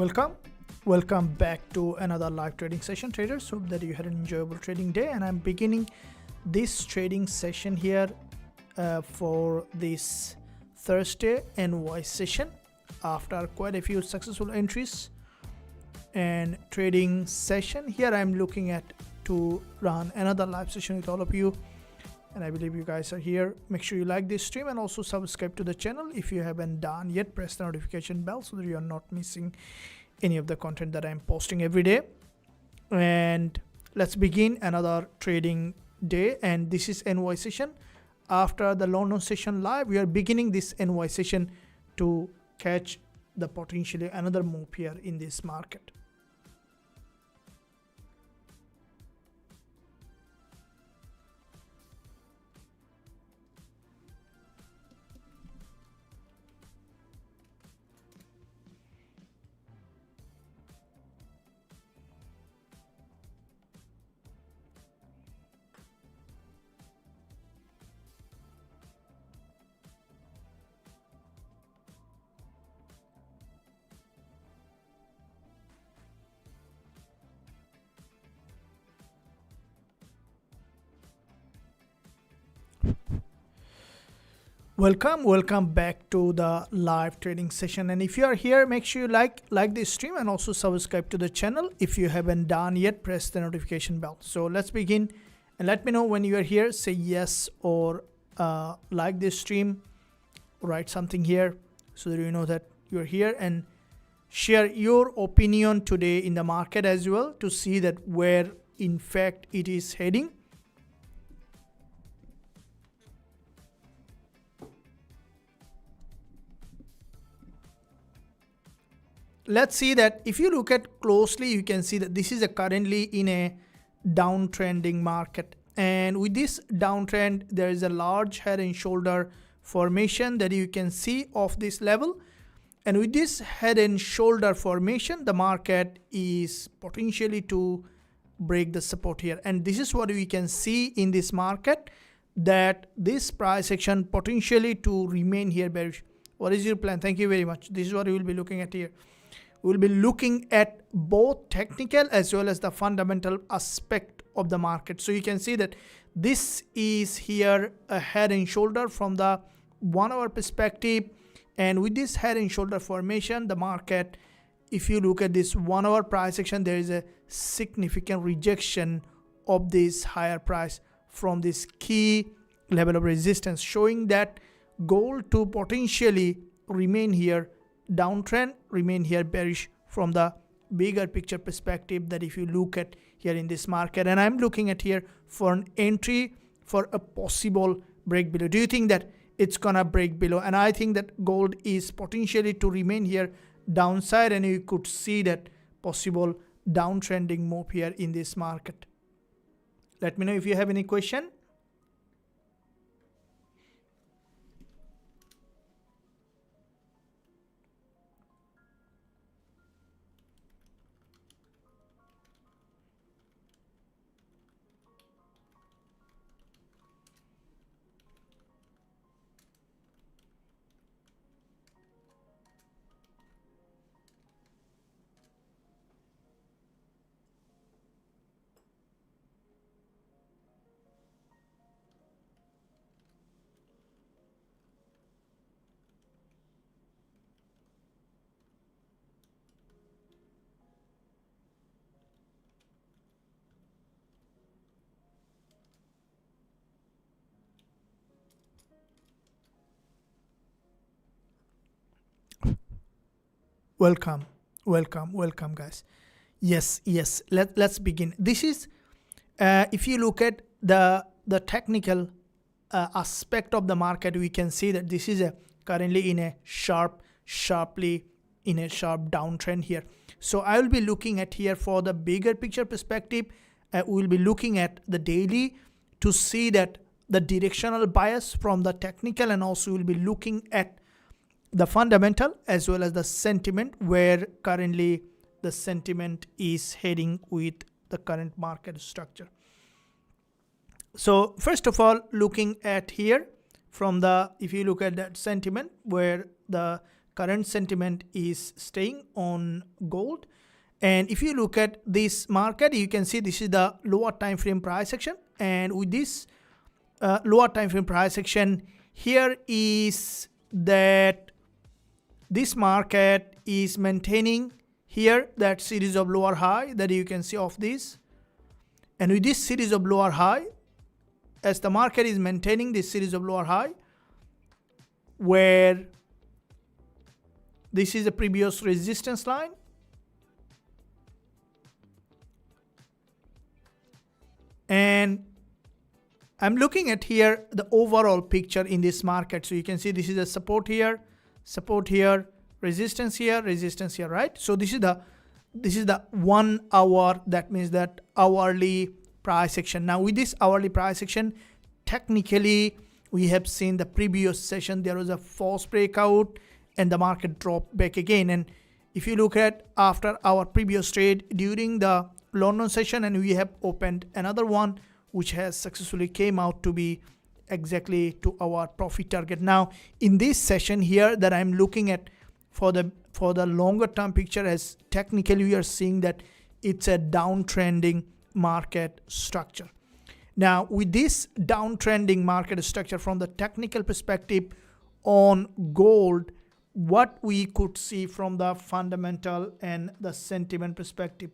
Welcome. Welcome back to another live trading session, traders. Hope that you had an enjoyable trading day, and I'm beginning this trading session here for this Thursday NY session after quite a few successful entries and trading session. Here I'm looking at to run another live session with all of you, and I believe you guys are here. Make sure you like this stream and also subscribe to the channel if you haven't done yet. Press the notification bell so that you are not missing any of the content that I'm posting every day. And let's begin another trading day, and this is NY session. After the London session live, we are beginning this NY session to catch the potentially another move here in this market. Welcome back to the live trading session, and if you are here, make sure you like this stream and also subscribe to the channel if you haven't done yet. Press the notification bell. So let's begin, and let me know when you are here. Say yes or like this stream, write something here so that you know that you're here, and share your opinion today in the market as well to see that where in fact it is heading. Let's see that if you look at closely, you can see that this is currently in a downtrending market, and with this downtrend there is a large head and shoulder formation that you can see of this level, and with this head and shoulder formation the market is potentially to break the support here, and this is what we can see in this market, that this price action potentially to remain here bearish. What is your plan? Thank you very much. This is what we will be looking at here. We'll be looking at both technical as well as the fundamental aspect of the market. So you can see that this is here a head and shoulder from the 1 hour perspective, and with this head and shoulder formation, the market, if you look at this 1 hour price action, there is a significant rejection of this higher price from this key level of resistance, showing that gold to potentially remain here downtrend, remain here bearish from the bigger picture perspective, that if you look at here in this market, and I'm looking at here for an entry for a possible break below. Do you think that it's gonna break below? And I think that gold is potentially to remain here downside, and you could see that possible downtrending move here in this market. Let me know if you have any question. Welcome guys. Yes, let's begin. This is if you look at the technical aspect of the market, we can see that this is currently in a sharply in a sharp downtrend here. So I will be looking at here for the bigger picture perspective. We will be looking at the daily to see that the directional bias from the technical, and also we'll be looking at the fundamental as well as the sentiment, where currently the sentiment is heading with the current market structure. So first of all, looking at here from the, if you look at that sentiment, where the current sentiment is staying on gold. And if you look at this market, you can see this is the lower time frame price action, and with this lower time frame price action, here is that this market is maintaining here that series of lower high that you can see of this. And with this series of lower high, as the market is maintaining this series of lower high, where this is a previous resistance line, and I'm looking at here the overall picture in this market. So you can see this is a support here, resistance here, right? So this is the 1 hour, that means that hourly price action. Now with this hourly price action, technically we have seen the previous session there was a false breakout and the market dropped back again. And if you look at after our previous trade during the London session, and we have opened another one which has successfully came out to be exactly to our profit target. Now in this session here that I'm looking at for the longer term picture, as technically we are seeing that it's a downtrending market structure. Now with this downtrending market structure from the technical perspective on gold, what we could see from the fundamental and the sentiment perspective.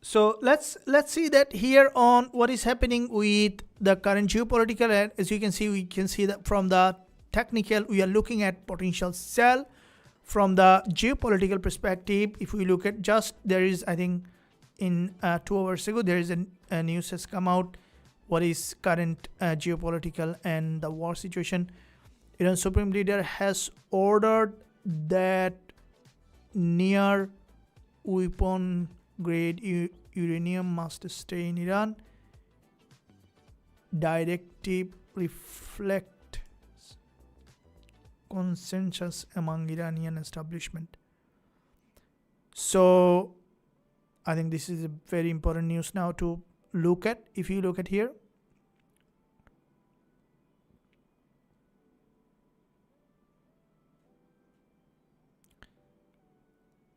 So let's see that here on what is happening with the current geopolitical. And as you can see, we can see that from the technical we are looking at potential sell. From the geopolitical perspective, if we look at just, there is, I think in 2 hours ago there is a news has come out what is current geopolitical and the war situation. Iran Supreme Leader has ordered that near weapon grade uranium must stay in Iran. Directive reflects consensus among Iranian establishment. So I think this is a very important news now to look at. If you look at here,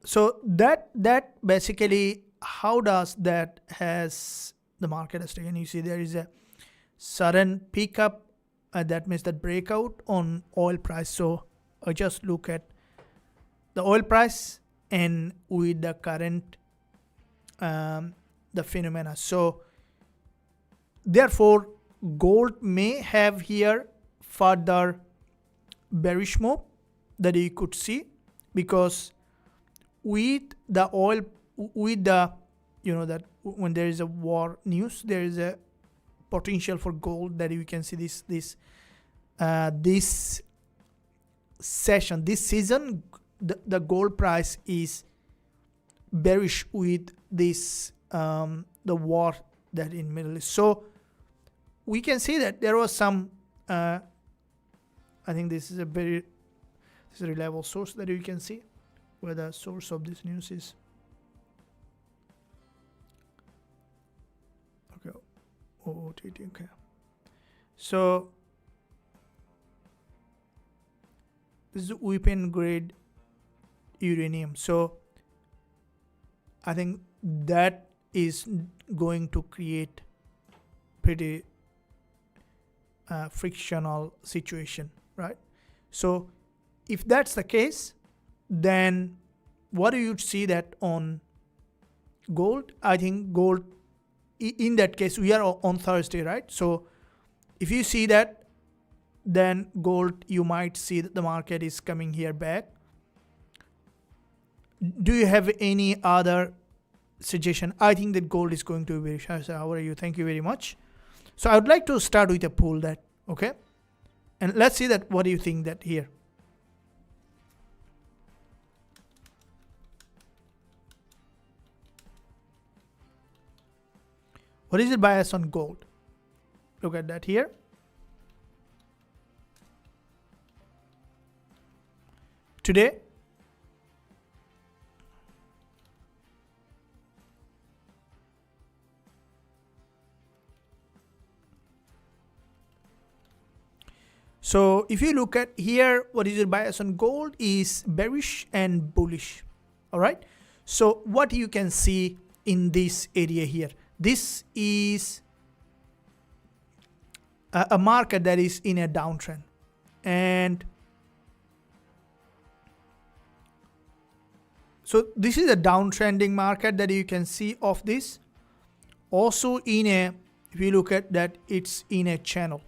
so that basically, how does that has the market has taken? You see there is a sudden pickup, that means that breakout on oil price. So I just look at the oil price and with the current the phenomena. So therefore gold may have here further bearish move that you could see, because with the oil, with the, you know, that when there is a war news, there is a potential for gold that you can see this session, this season, the gold price is bearish with this the war that in Middle East. So we can see that there was some I think this is a reliable source that you can see where the source of this news is. Okay, OOTT. Okay, so this is weapon grade uranium. So I think that is going to create pretty frictional situation, right? So if that's the case, then what do you see that on gold? I think gold, in that case, we are on Thursday, right? So if you see that, then gold, you might see that the market is coming here back. Do you have any other suggestion? I think that gold is going to be very sharp. So how are you? Thank you very much. So I would like to start with a pool that, okay? And let's see that what do you think that here. What is the bias on gold? Look at that here. Today, So if you look at here, what is your bias on gold is bearish and bullish. All right. So what you can see in this area here, this is a market that is in a downtrend, and so this is a downtrending market that you can see of this. Also in a, if you look at that, it's in a channel,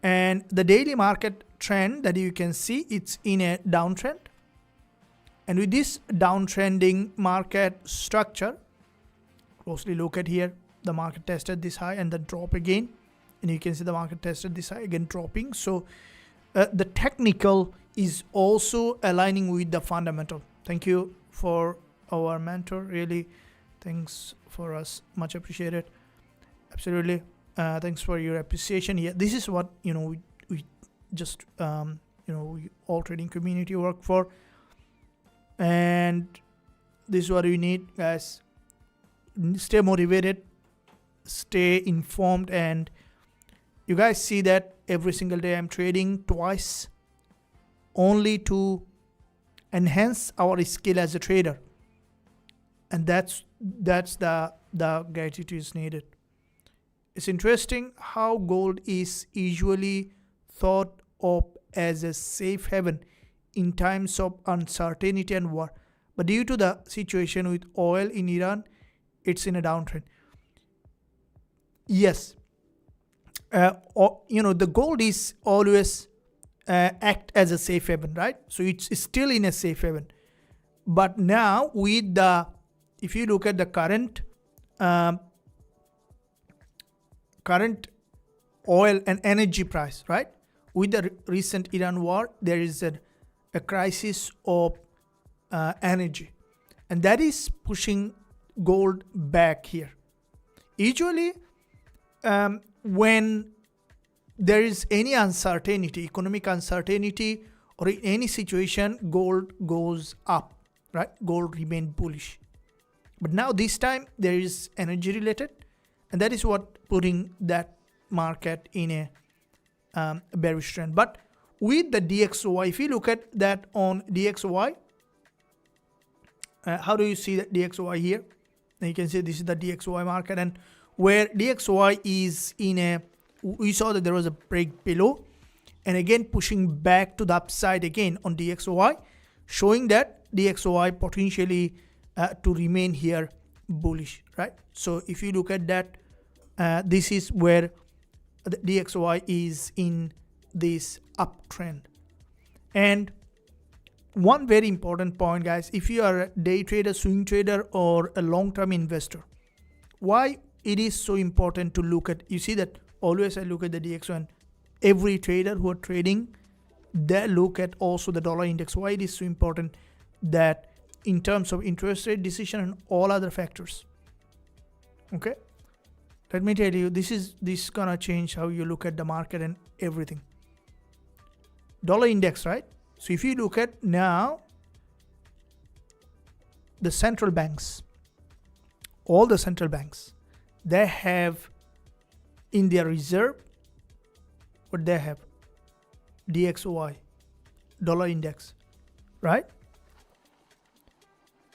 and the daily market trend that you can see, it's in a downtrend. And with this downtrending market structure, closely look at here, the market tested this high and then drop again, and you can see the market tested this high again dropping. So the technical is also aligning with the fundamental. Thank you for our mentor, really, thanks for us, much appreciated. Absolutely. Thanks for your appreciation. Yeah, this is what, you know, we just we all trading community work for, and this is what we need, guys. Stay motivated, stay informed, and you guys see that every single day I'm trading twice only to enhance our skill as a trader, and that's the gratitude is needed. It's interesting how gold is usually thought of as a safe haven in times of uncertainty and war, but due to the situation with oil in Iran, it's in a downtrend. Yes, the gold is always act as a safe haven, right? So it's still in a safe haven, but now with the, if you look at the current oil and energy price, right? With the recent Iran war, there is a crisis of energy, and that is pushing gold back here. Usually when there is any uncertainty, economic uncertainty, or in any situation, gold goes up, right? Gold remained bullish. But now this time there is energy related, and that is what putting that market in a bearish trend. But with the DXY, if you look at that on DXY, how do you see that DXY here? Now you can see this is the DXY market, and where DXY is in a, we saw that there was a break below, and again pushing back to the upside again on DXY, showing that DXY potentially to remain here bullish, right? So if you look at that, this is where the DXY is in this uptrend. And one very important point, guys, if you are a day trader, swing trader, or a long-term investor, why it is so important to look at, you see that always I look at the DXY, and every trader who are trading, they look at also the dollar index. Why it is so important? That in terms of interest rate decision and all other factors. Okay, let me tell you, this is gonna change how you look at the market and everything. Dollar index, right? So if you look at now the central banks, all the central banks, they have in their reserve, what they have, DXY, dollar index, right?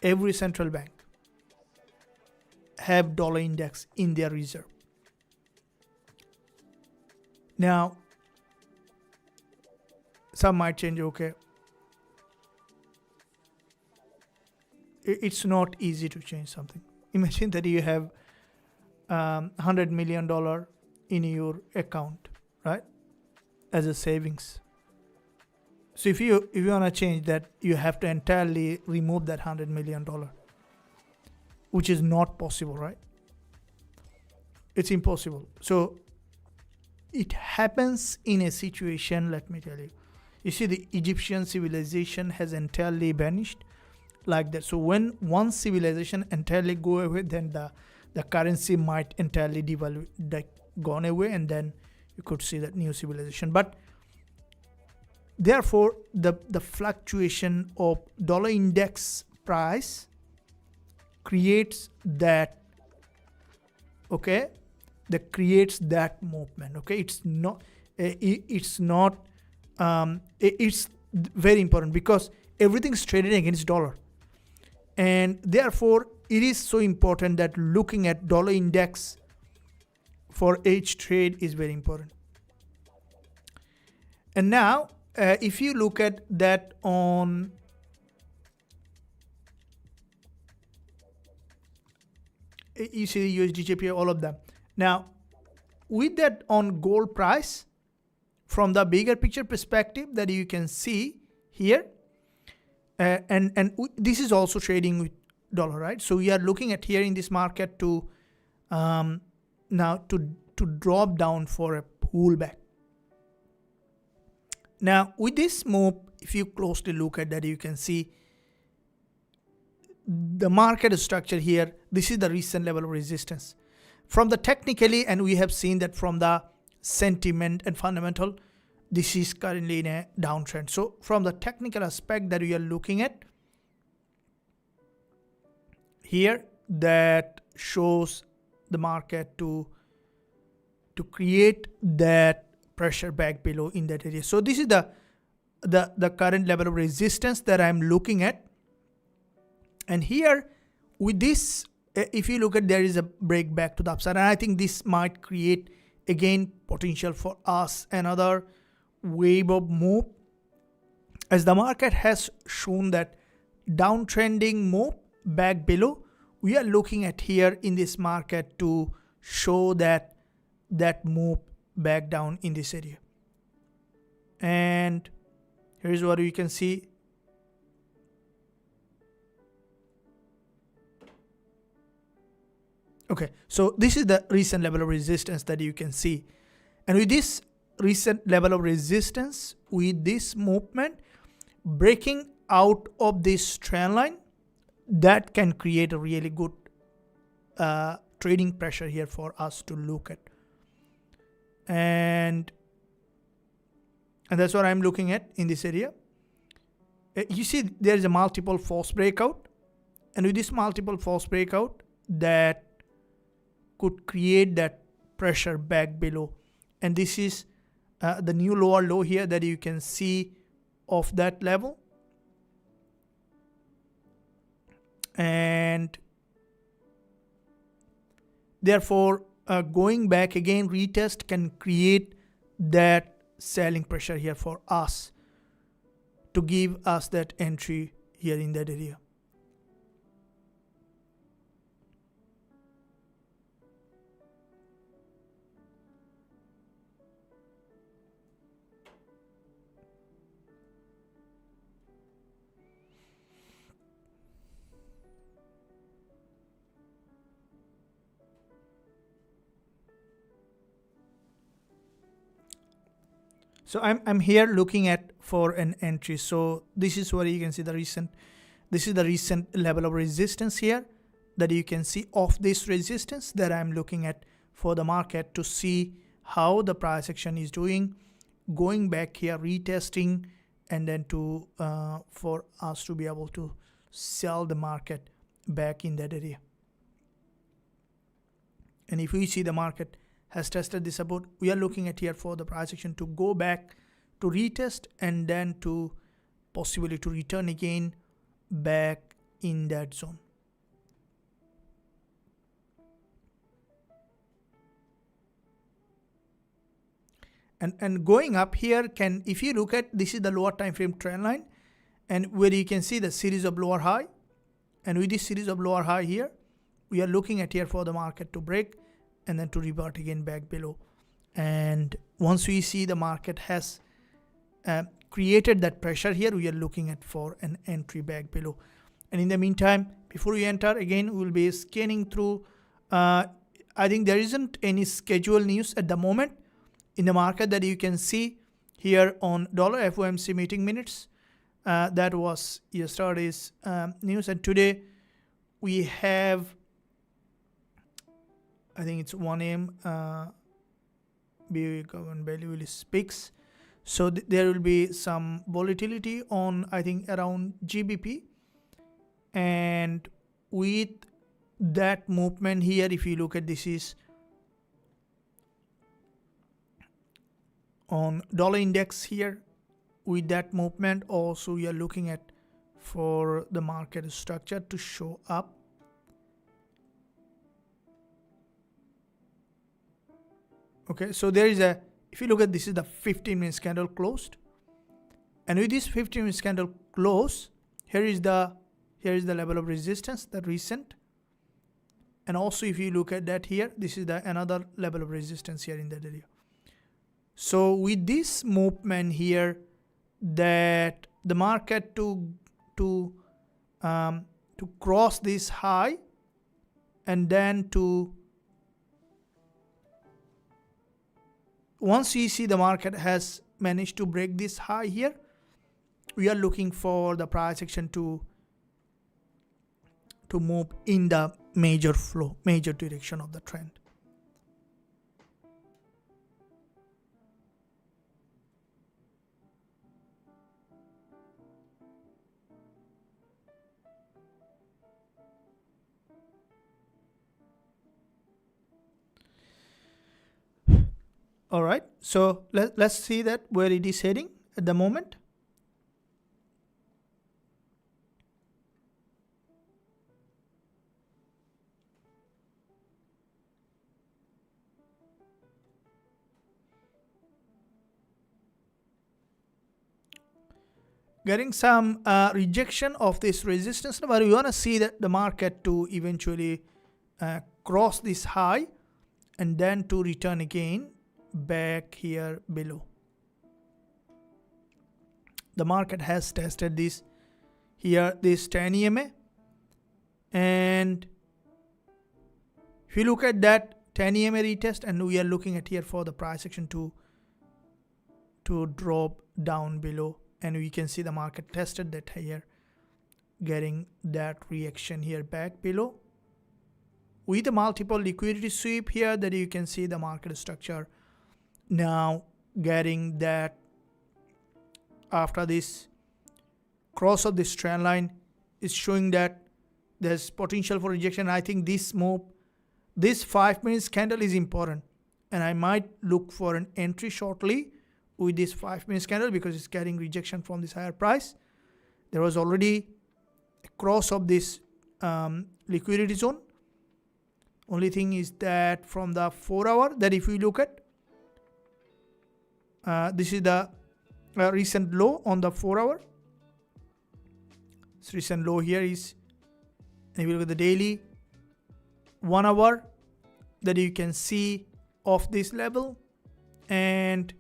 Every central bank have dollar index in their reserve. Now, some might change, okay. It's not easy to change something. Imagine that you have $100 million in your account, right, as a savings. So if you want to change that, you have to entirely remove that $100 million, which is not possible, right? It's impossible. So it happens in a situation, let me tell you. You see, the Egyptian civilization has entirely vanished like that. So when one civilization entirely go away, then the currency might entirely devalue, like gone away, and then you could see that new civilization. But therefore, the fluctuation of dollar index price creates that, okay, that creates that movement. Okay, it's not, it's not, it's very important because everything's traded against dollar. And therefore, it is so important that looking at dollar index for each trade is very important. And now, if you look at that on you see USD, JPY, all of them. Now, with that on gold price, from the bigger picture perspective that you can see here, and this is also trading with dollar, right? So we are looking at here in this market to now to drop down for a pullback. Now with this move, if you closely look at that, you can see the market structure here. This is the recent level of resistance from the technically, and we have seen that from the sentiment and fundamental, this is currently in a downtrend. So from the technical aspect that we are looking at here, that shows the market to create that pressure back below in that area. So this is the current level of resistance that I'm looking at. And here with this, if you look at, there is a break back to the upside, and I think this might create again potential for us another wave of move, as the market has shown that downtrending move back below. We are looking at here in this market to show that move back down in this area. And here's what you can see. Okay, so this is the recent level of resistance that you can see. And with this recent level of resistance, with this movement breaking out of this trend line, that can create a really good trading pressure here for us to look at. And that's what I'm looking at in this area. You see there is a multiple false breakout, and with this multiple false breakout, that could create that pressure back below. And this is the new lower low here that you can see of that level. And therefore, going back again, retest can create that selling pressure here for us to give us that entry here in that area. So I'm here looking at for an entry. So this is where you can see this is the recent level of resistance here that you can see of this resistance that I'm looking at for the market to see how the price action is doing, going back here, retesting, and then to for us to be able to sell the market back in that area. And if we see the market has tested this support, we are looking at here for the price action to go back to retest and then to possibly to return again back in that zone. And going up here can, if you look at, this is the lower time frame trend line, and where you can see the series of lower high, and with this series of lower high here, we are looking at here for the market to break and then to revert again back below. And once we see the market has created that pressure here, we are looking at for an entry back below. And in the meantime, before we enter again, we'll be scanning through. I think there isn't any scheduled news at the moment in the market that you can see here on dollar FOMC meeting minutes. That was yesterday's news, and today we have, I think it's 1 a.m. BOE government value speaks. So there will be some volatility on, I think, around GBP. And with that movement here, if you look at, this is on dollar index here with that movement. Also we are looking at for the market structure to show up. Okay, so there is a, if you look at, this is the 15-minute candle closed, and with this 15-minute candle close, here is the level of resistance, the recent. And also if you look at that here, this is the another level of resistance here in that area. So with this movement here, that the market to cross this high and then to, once we see the market has managed to break this high here, we are looking for the price action to move in the major flow, major direction of the trend. All right, so let's see that where it is heading at the moment. Getting some rejection of this resistance, but we want to see that the market to eventually cross this high and then to return again back here below. The market has tested this here, this 10 EMA, and if you look at that 10 EMA retest, and we are looking at here for the price action to drop down below, and we can see the market tested that here, getting that reaction here back below with a multiple liquidity sweep here, that you can see the market structure now getting that after this cross of this trend line is showing that there's potential for rejection. I think this move, this 5 minutes candle is important, and I might look for an entry shortly with this 5 minutes candle because it's getting rejection from this higher price. There was already a cross of this liquidity zone. Only thing is that from the 4 hour, that if we look at, this is the recent low on the 4 hour. This recent low here is, and if you look at the daily 1 hour, that you can see of this level, and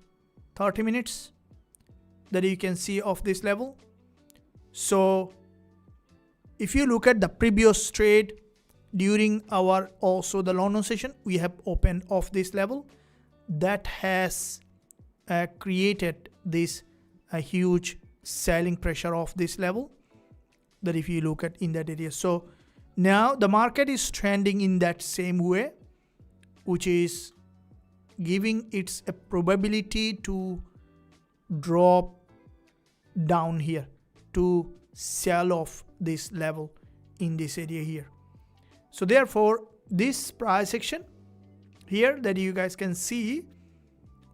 30 minutes that you can see of this level. So if you look at the previous trade during our also the London session, we have opened off this level that has created this huge selling pressure of this level, that if you look at in that area. So now the market is trending in that same way, which is giving its a probability to drop down here, to sell off this level in this area here. So therefore this price action here that you guys can see,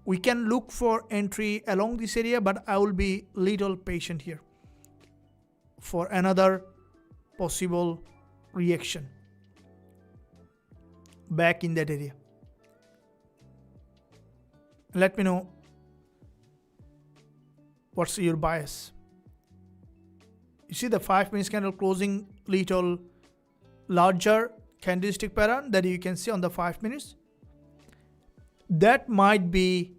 we can look for entry along this area, but I will be little patient here for another possible reaction back in that area. Let me know what's your bias. You see the 5 minutes candle closing little larger candlestick pattern that you can see on the 5 minutes. That might be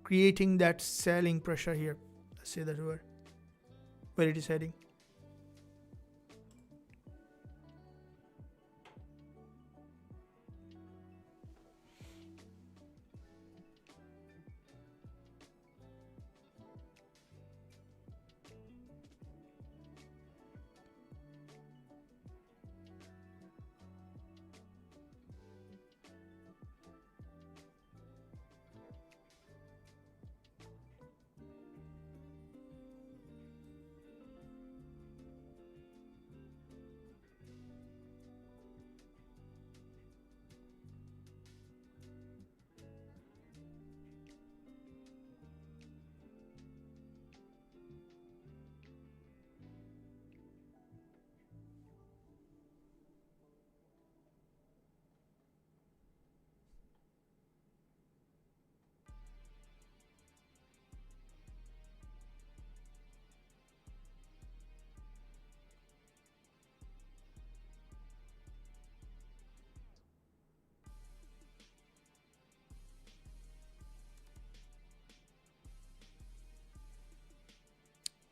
creating that selling pressure here. Let's say that where it is heading.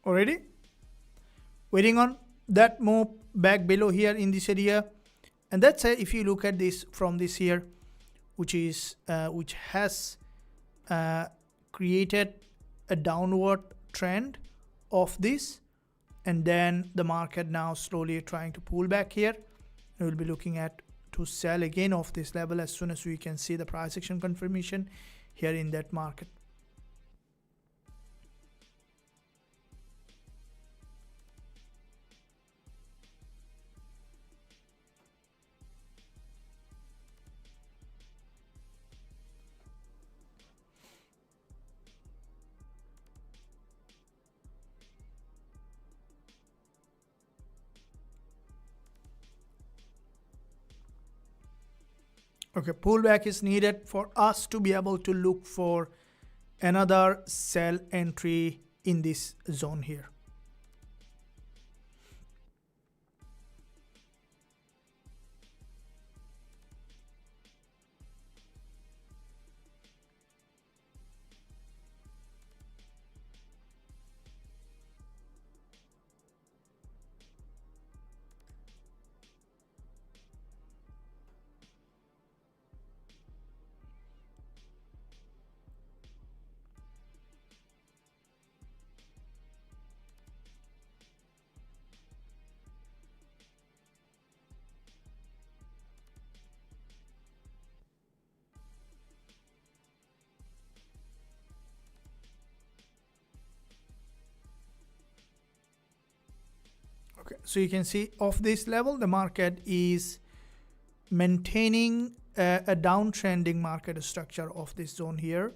already, waiting on that move back below here in this area. And that's if you look at this from this here, which has created a downward trend of this, and then the market now slowly trying to pull back here. We will be looking at to sell again off this level as soon as we can see the price action confirmation here in that market. Okay, pullback is needed for us to be able to look for another sell entry in this zone here. Okay, so you can see off this level, the market is maintaining a downtrending market structure of this zone here.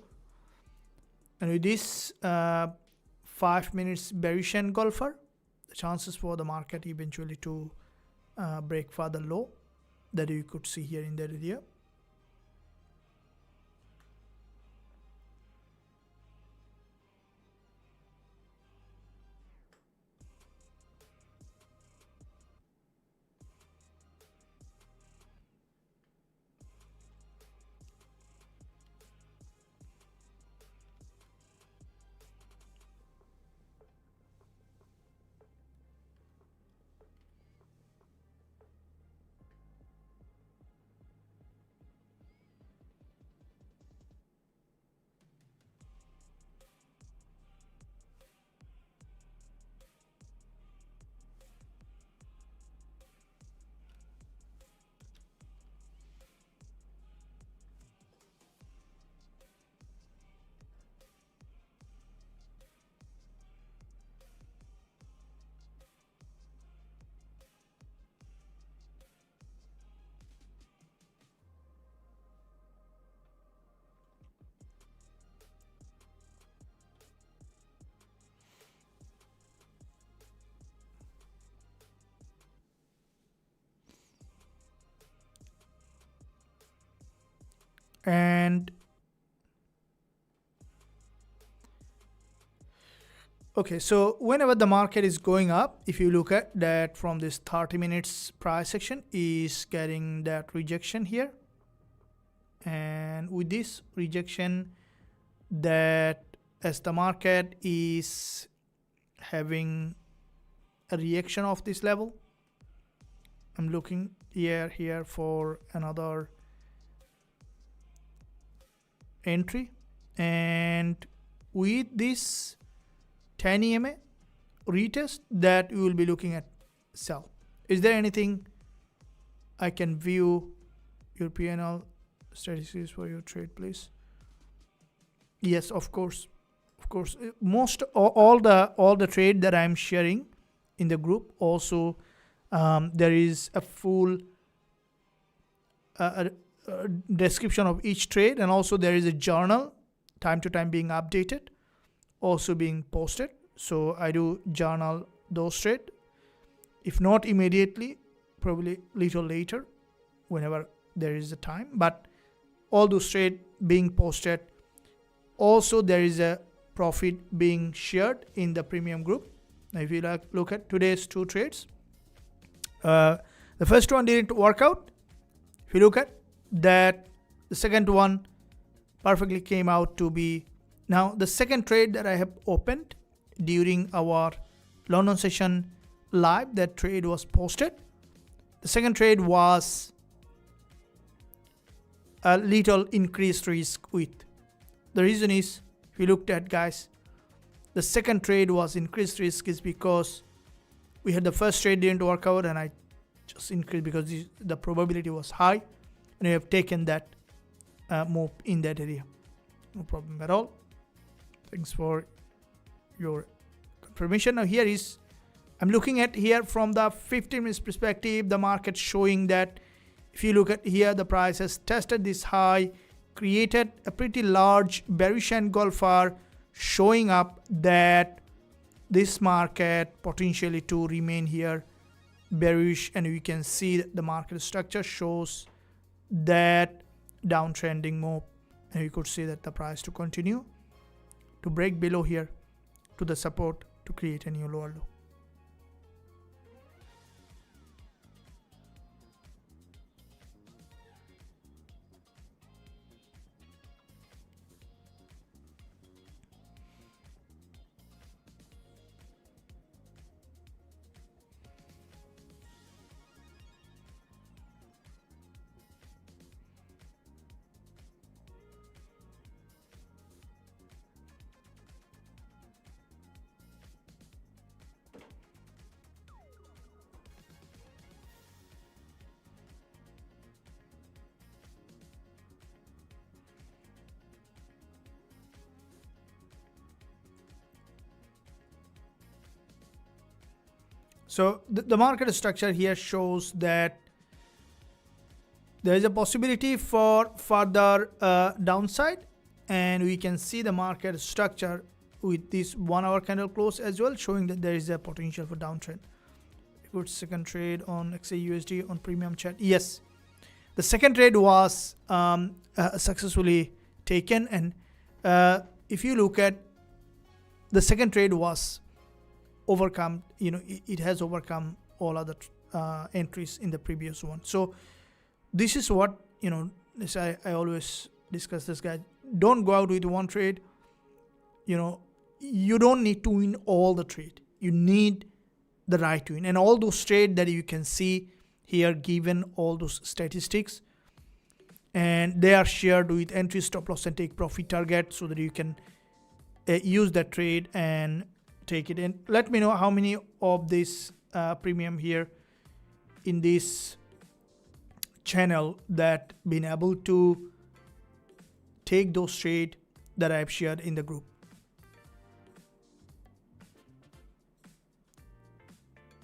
And with this 5 minutes bearish engulfer, the chances for the market eventually to break further low that you could see here in that area. And okay, so whenever the market is going up, if you look at that from this 30 minutes price action is getting that rejection here, and with this rejection, that as the market is having a reaction of this level, I'm looking here for another entry, and with this 10 EMA retest, that we will be looking at sell. Is there anything I can view your P&L statistics for your trade, please? Yes, of course. Most all the trade that I'm sharing in the group, also there is a full description of each trade, and also there is a journal time to time being updated, also being posted. So I do journal those trade, if not immediately, probably little later whenever there is a time, but all those trade being posted. Also there is a profit being shared in the premium group. Now if you look at today's two trades, the first one didn't work out. If you look at that, the second one perfectly came out to be. Now the second trade that I have opened during our London session live. That trade was posted. The second trade was a little increased risk with. The reason is, if you looked at, guys, the second trade was increased risk is because we had the first trade didn't work out, and I just increased because the probability was high, and we have taken that move in that area. No problem at all. Thanks for your confirmation. Now here is, I'm looking at here from the 15 minutes perspective, the market showing that if you look at here, the price has tested this high, created a pretty large bearish engulfer, showing up that this market potentially to remain here bearish, and we can see that the market structure shows that downtrending move, and we could see that the price to continue to break below here to the support to create a new lower low. So the market structure here shows that there is a possibility for further downside, and we can see the market structure with this 1 hour candle close as well, showing that there is a potential for downtrend. Good second trade on XAUUSD on premium chat. Yes, the second trade was successfully taken, and if you look at the second trade was overcome, it has overcome all other entries in the previous one. So this is what, this I always discuss this, guy. Don't go out with one trade. You don't need to win all the trade. You need the right to win, and all those trade that you can see here, given all those statistics, and they are shared with entry, stop loss, and take profit target, so that you can use that trade and take it in. Let me know how many of this premium here in this channel that been able to take those trade that I've shared in the group.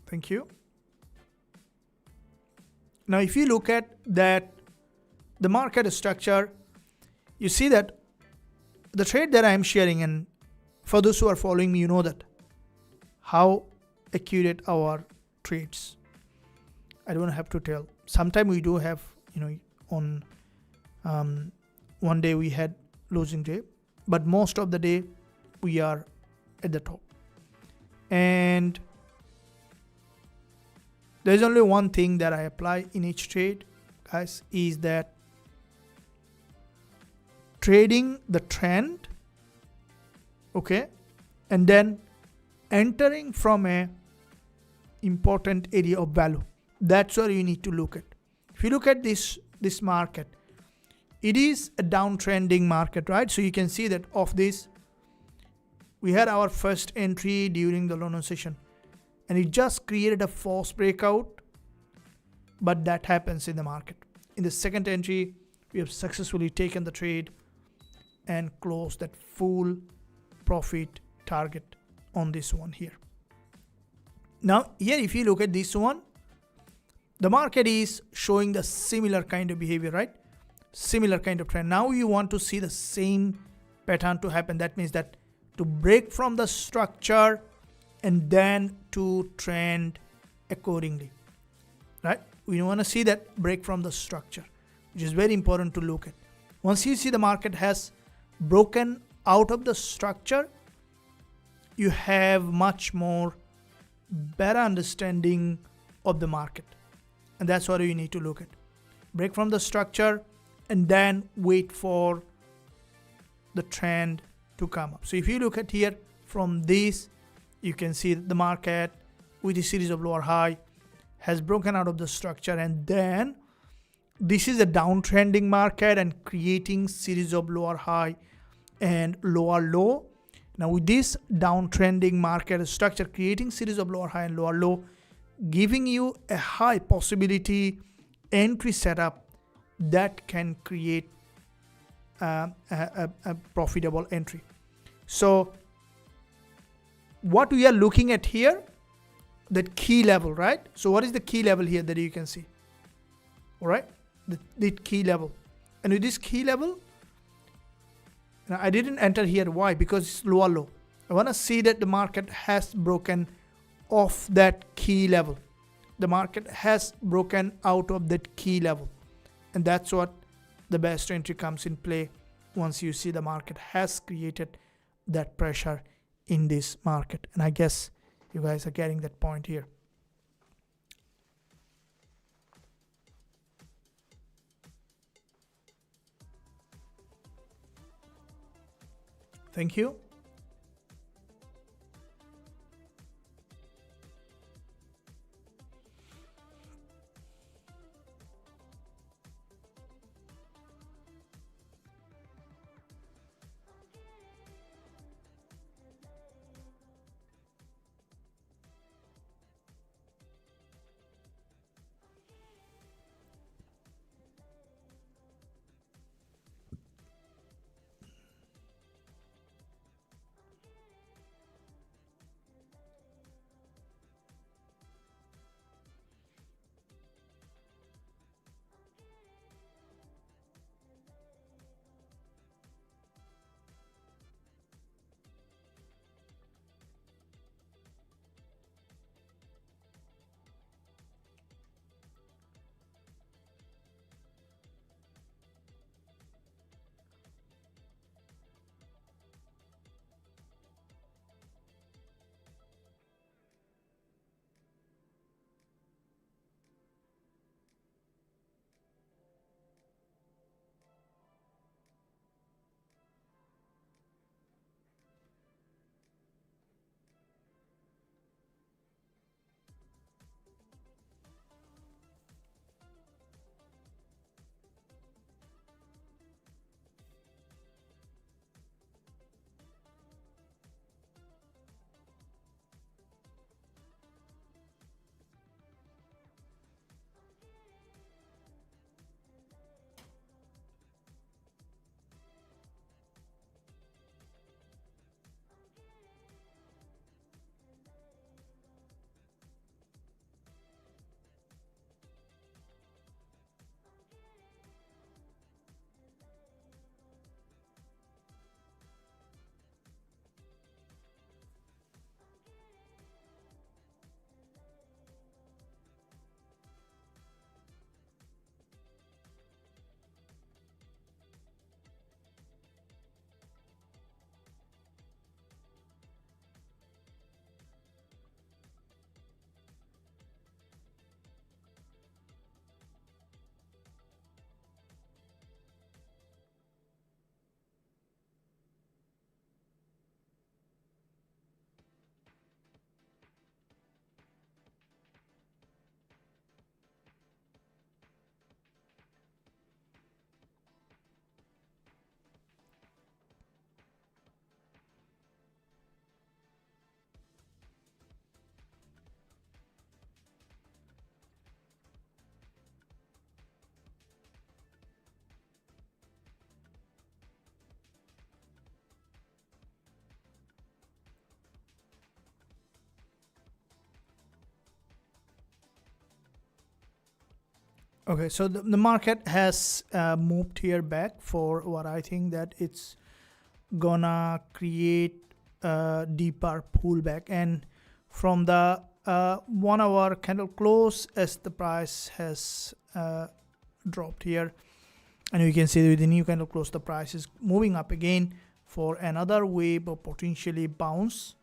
Thank you. Now if you look at that, the market structure, you see that the trade that I am sharing, and for those who are following me, you know that how accurate our trades. I don't have to tell. Sometimes we do have, on one day we had losing day, but most of the day we are at the top. And there's only one thing that I apply in each trade, guys, is that trading the trend, okay, and then entering from a important area of value. That's where you need to look at. If you look at this market, it is a downtrending market, right? So you can see that of this, we had our first entry during the London session, and it just created a false breakout, but that happens in the market. In the second entry, we have successfully taken the trade and closed that full profit target on this one here. Now here, if you look at this one, the market is showing the similar kind of behavior, right? Similar kind of trend. Now you want to see the same pattern to happen. That means that to break from the structure and then to trend accordingly, right? We want to see that break from the structure, which is very important to look at. Once you see the market has broken out of the structure, you have much more better understanding of the market, and that's what you need to look at. Break from the structure and then wait for the trend to come up. So if you look at here, from this you can see that the market with a series of lower high has broken out of the structure, and then this is a downtrending market and creating series of lower high and lower low. Now with this downtrending market structure creating series of lower high and lower low, giving you a high possibility entry setup that can create a profitable entry. So what we are looking at here, that key level, right? So what is the key level here that you can see? All right, the key level. And with this key level, now I didn't enter here. Why? Because it's lower low. I want to see that the market has broken off that key level. The market has broken out of that key level, and that's what the best entry comes in play once you see the market has created that pressure in this market. And I guess you guys are getting that point here. Thank you. Okay, so the market has moved here back for what I think that it's gonna create a deeper pullback, and from the 1 hour candle close, as the price has dropped here, and you can see with the new candle close the price is moving up again for another wave of potentially bounce,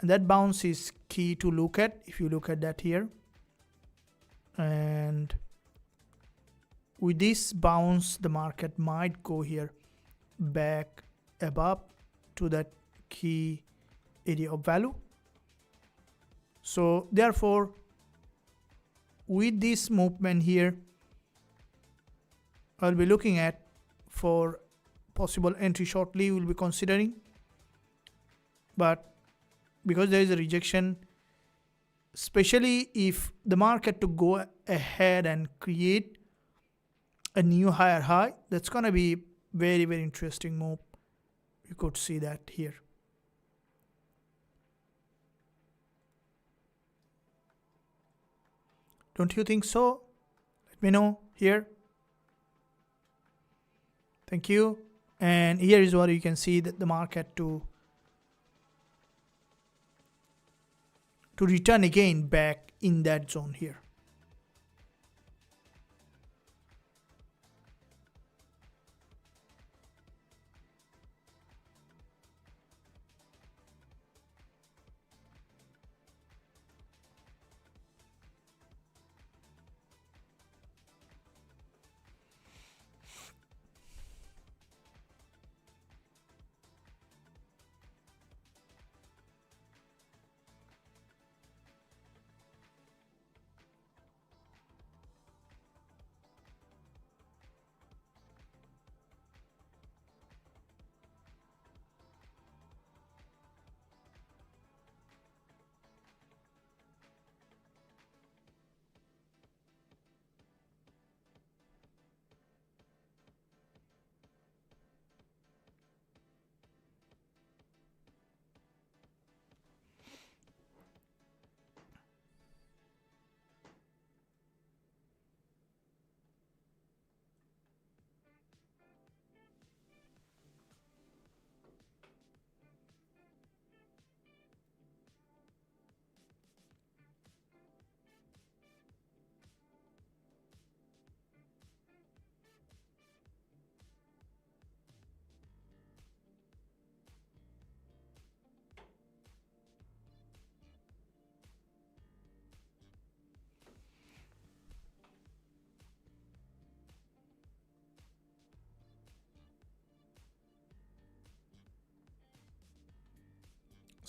and that bounce is key to look at. If you look at that here, and with this bounce the market might go here back above to that key area of value, So therefore, with this movement here, I'll be looking at for possible entry shortly, we'll be considering. But because there is a rejection, especially if the market to go ahead and create a new higher high, that's going to be very, very interesting move. You could see that here. Don't you think so? Let me know here. Thank you. And here is what you can see, that the market to return again back in that zone here.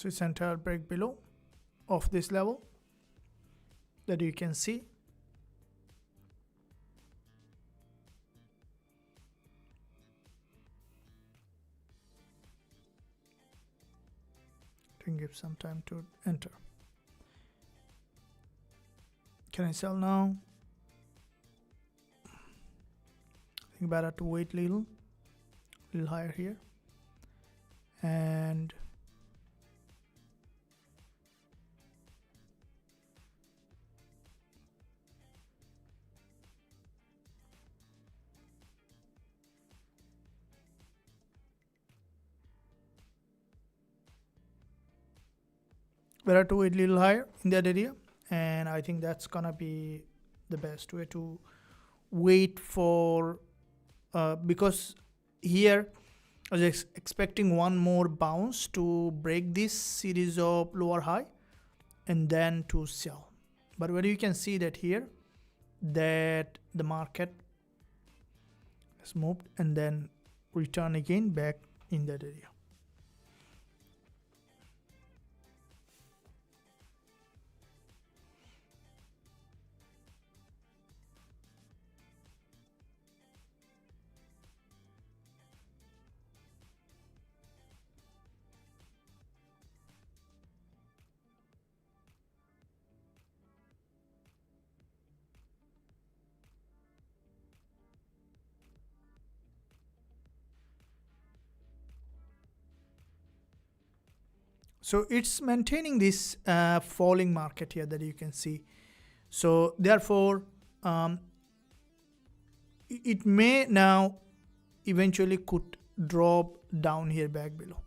So it's entire break below of this level that you can see. To give some time to enter. Can I sell now? I think better to wait a little higher here. And better to wait a little higher in that area, and I think that's gonna be the best way to wait for because here I was expecting one more bounce to break this series of lower high and then to sell. But where you can see that here that the market has moved and then return again back in that area. So it's maintaining this falling market here that you can see. So therefore, it may now eventually could drop down here back below,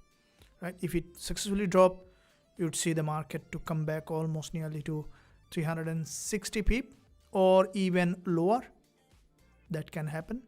right? If it successfully drop, you would see the market to come back almost nearly to 360 pip or even lower. That can happen.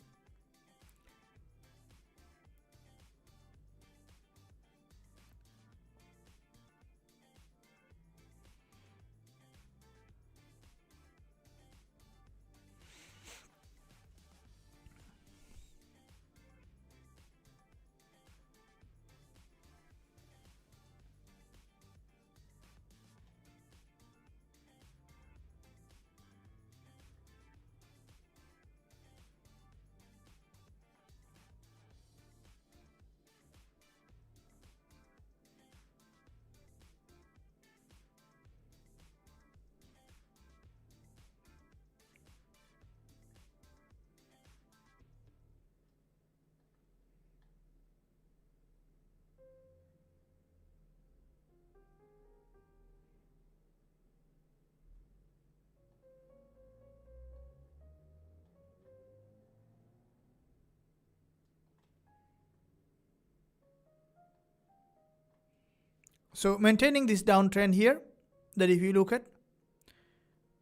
So maintaining this downtrend here, that if you look at,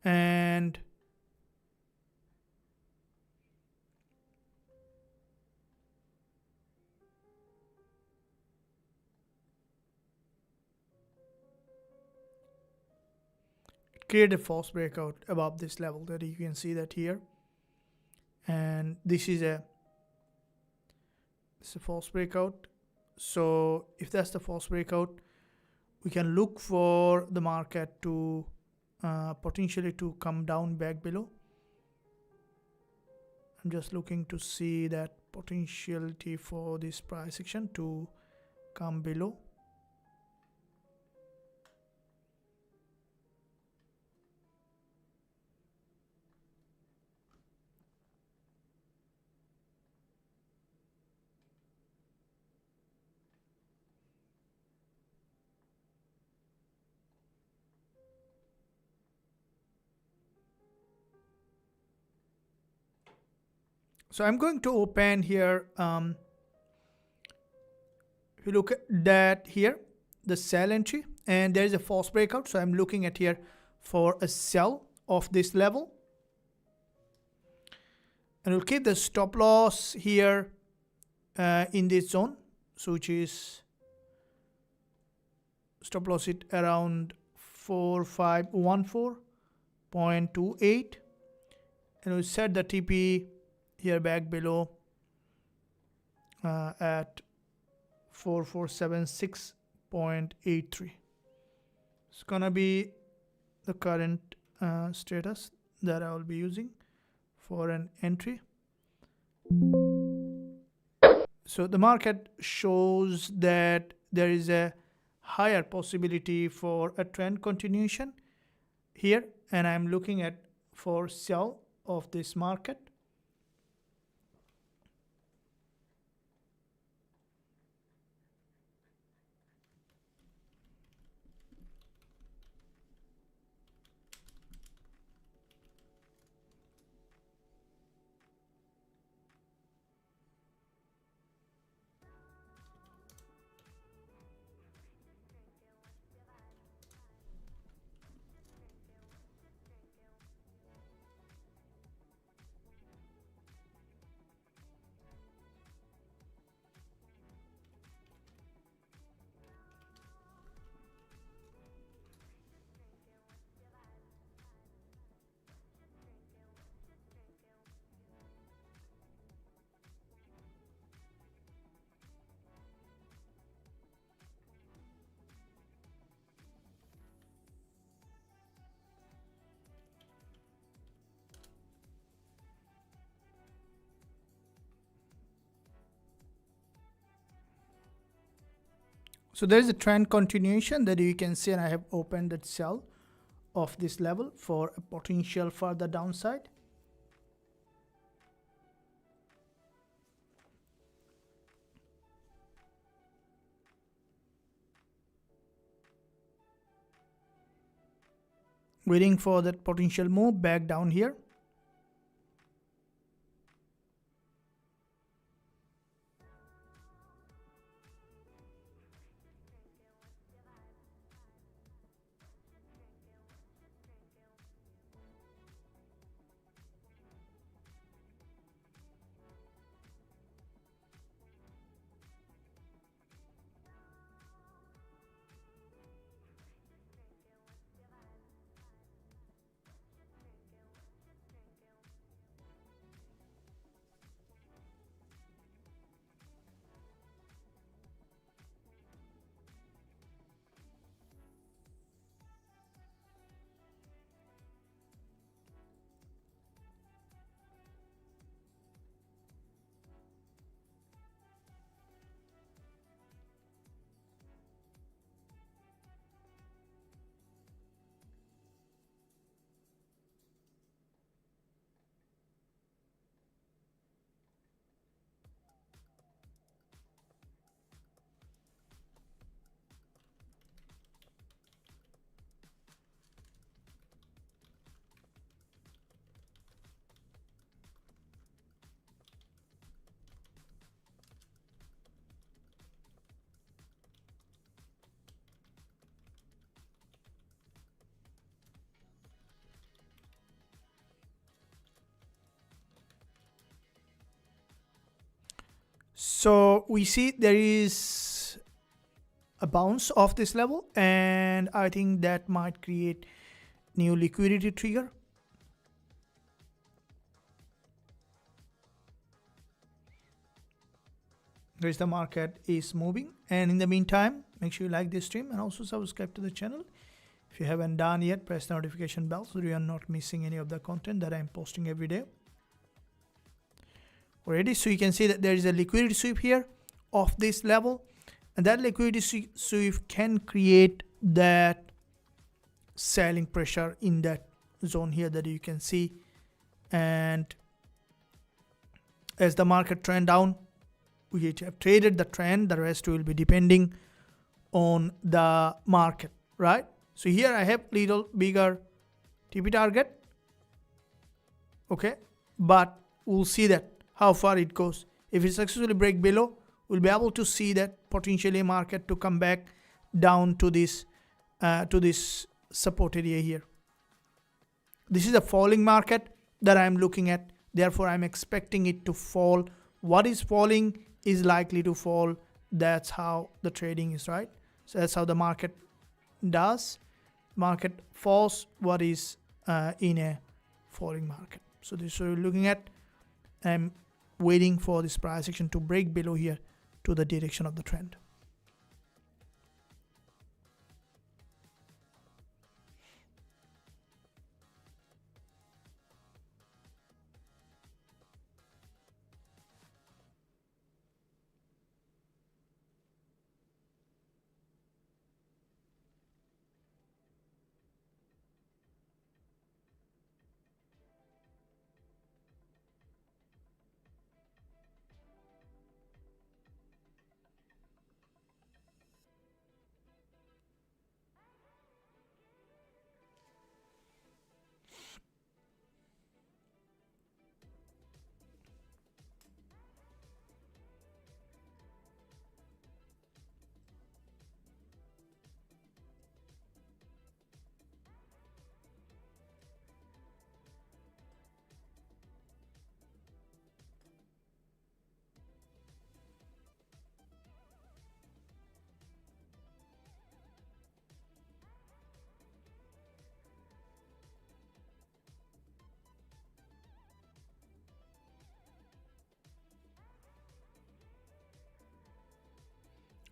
and create a false breakout above this level, that you can see that here, and this is a false breakout. So if that's the false breakout, we can look for the market to potentially to come down back below. I'm just looking to see that potentiality for this price action to come below. So I'm going to open here. If you look at that here, the sell entry, and there is a false breakout. So I'm looking at here for a sell of this level. And we'll keep the stop loss here in this zone. So which is stop loss it around 4514.28. And we'll set the TP here back below at 4476.83. It's gonna be the current status that I will be using for an entry. So the market shows that there is a higher possibility for a trend continuation here, and I'm looking at for sell of this market. So there is a trend continuation that you can see, and I have opened that sell of this level for a potential further downside. Waiting for that potential move back down here. So we see there is a bounce off this level, and I think that might create new liquidity trigger. There's the market is moving, and in the meantime, make sure you like this stream and also subscribe to the channel. If you haven't done yet, press the notification bell so you are not missing any of the content that I'm posting every day. Already, so you can see that there is a liquidity sweep here of this level, and that liquidity sweep can create that selling pressure in that zone here that you can see. And as the market trend down, we have traded the trend, the rest will be depending on the market, right? So here I have little bigger TP target, okay, but we'll see that how far it goes. If it successfully break below, we'll be able to see that potentially market to come back down to this support area here. This is a falling market that I'm looking at, therefore I'm expecting it to fall. What is falling is likely to fall. That's how the trading is, right? So that's how the market does. Market falls what is in a falling market. So this is what we're looking at. I'm waiting for this price action to break below here to the direction of the trend.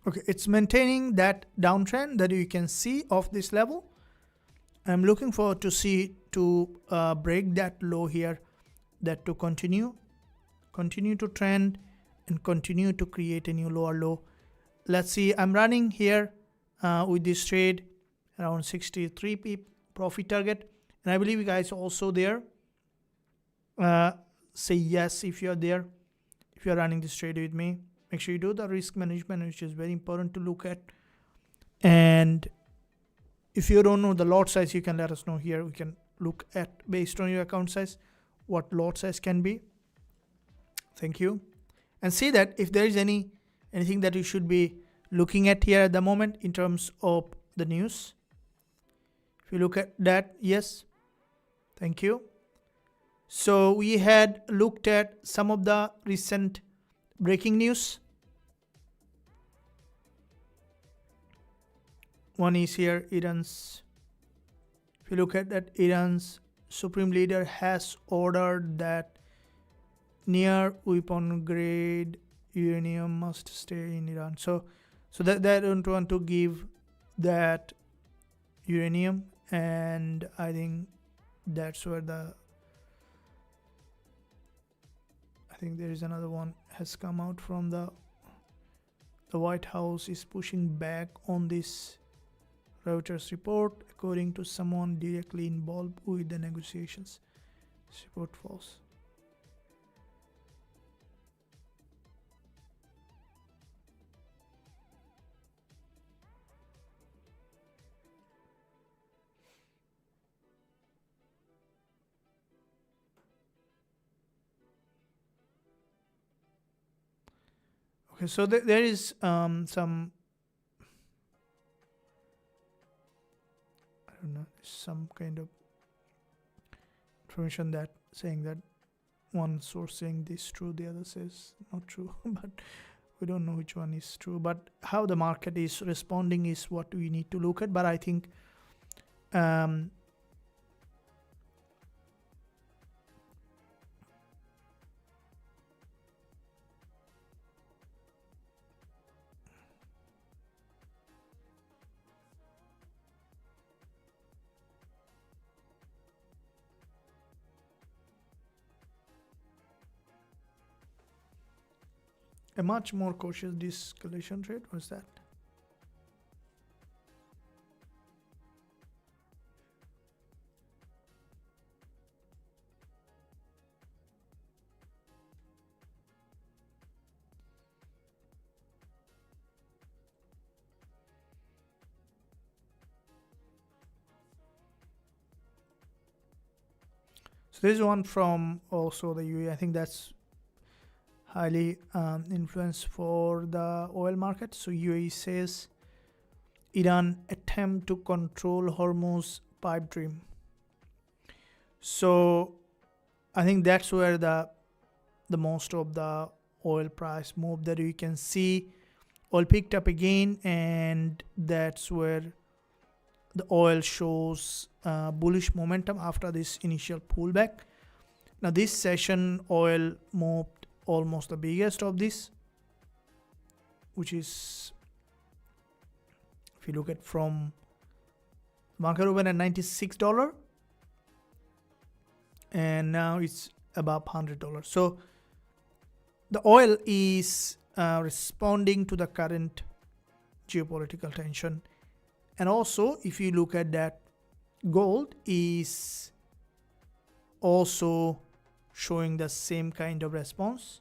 Okay, it's maintaining that downtrend that you can see of this level. I'm looking forward to see to break that low here, that to continue to trend and continue to create a new lower low. Let's see, I'm running here with this trade around 63 pip profit target, and I believe you guys also there. Say yes if you're there, if you're running this trade with me. Make sure you do the risk management, which is very important to look at. And if you don't know the lot size, you can let us know here. We can look at, based on your account size, what lot size can be. Thank you. And see that if there is anything that you should be looking at here at the moment in terms of the news. If you look at that, yes. Thank you. So we had looked at some of the recent breaking news. One is here, Iran's. If you look at that, Iran's supreme leader has ordered that near weapon grade uranium must stay in Iran. So that they don't want to give that uranium, and I think that's where I think there is another one has come out from the White House is pushing back on this Reuters report, according to someone directly involved with the negotiations. This report false. Okay, so there is some, I don't know, some kind of information that saying that one source saying this true, the other says not true. But we don't know which one is true, but how the market is responding is what we need to look at. But I think a much more cautious de-escalation trade. What's that? So there's one from also the UAE. I think that's highly influenced for the oil market. So UAE says Iran attempt to control Hormuz pipe dream. So I think that's where the most of the oil price move that you can see. Oil picked up again, and that's where the oil shows bullish momentum after this initial pullback. Now this session oil moved almost the biggest of this, which is, if you look at from market open at $96 and now it's above $100. So the oil is responding to the current geopolitical tension. And also if you look at that, gold is also showing the same kind of response.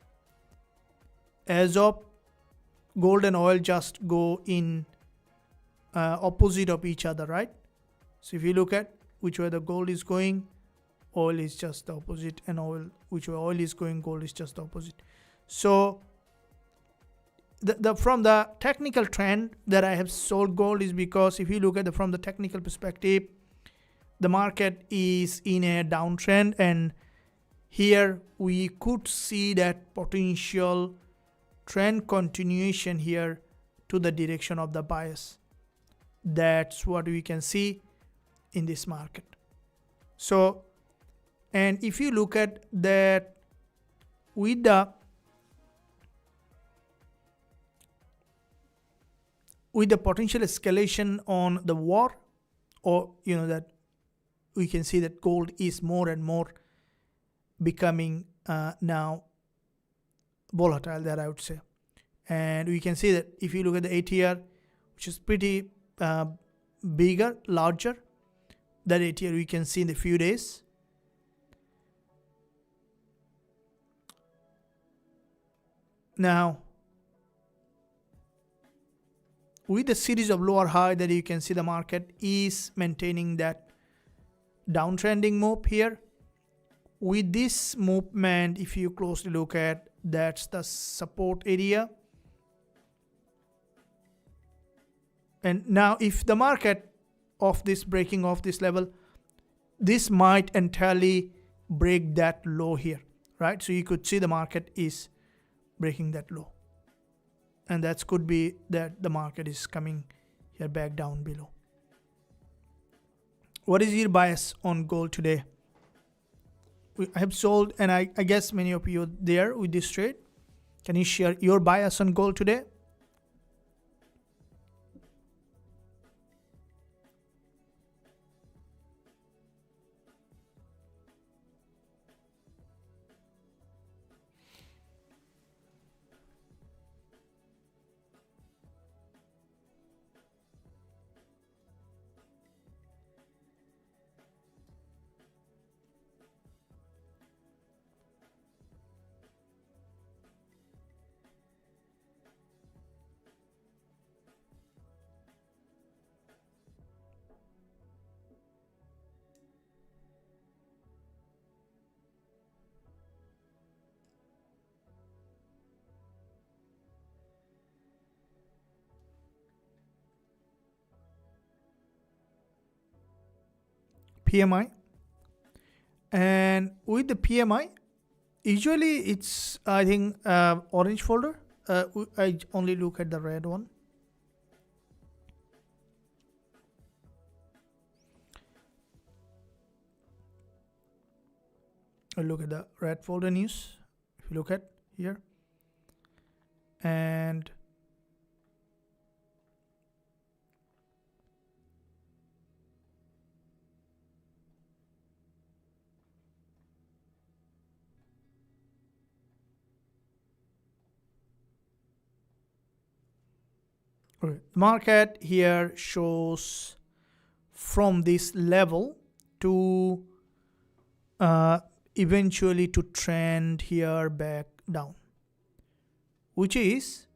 As of gold and oil just go in opposite of each other, right? So if you look at which way the gold is going, oil is just the opposite, and which way oil is going, gold is just the opposite. So from the technical trend that I have sold gold is because if you look at from the technical perspective, the market is in a downtrend, and here we could see that potential trend continuation here to the direction of the bias. That's what we can see in this market. So, and if you look at that with the potential escalation on the war, or that we can see that gold is more and more becoming now volatile there, I would say. And we can see that if you look at the ATR, which is pretty bigger, larger, that ATR we can see in the few days. Now, with the series of lower high that you can see, the market is maintaining that downtrending move here. With this movement, if you closely look at, that's the support area. And now if the market of this breaking off this level, this might entirely break that low here, right? So you could see the market is breaking that low, and that could be that the market is coming here back down below. What is your bias on gold today? I have sold, and I guess many of you are there with this trade. Can you share your bias on gold today? PMI, and with the PMI, usually it's, I think, orange folder I only look at the red one. I look at the red folder news. If you look at here, and market here shows from this level to eventually to trend here back down, which is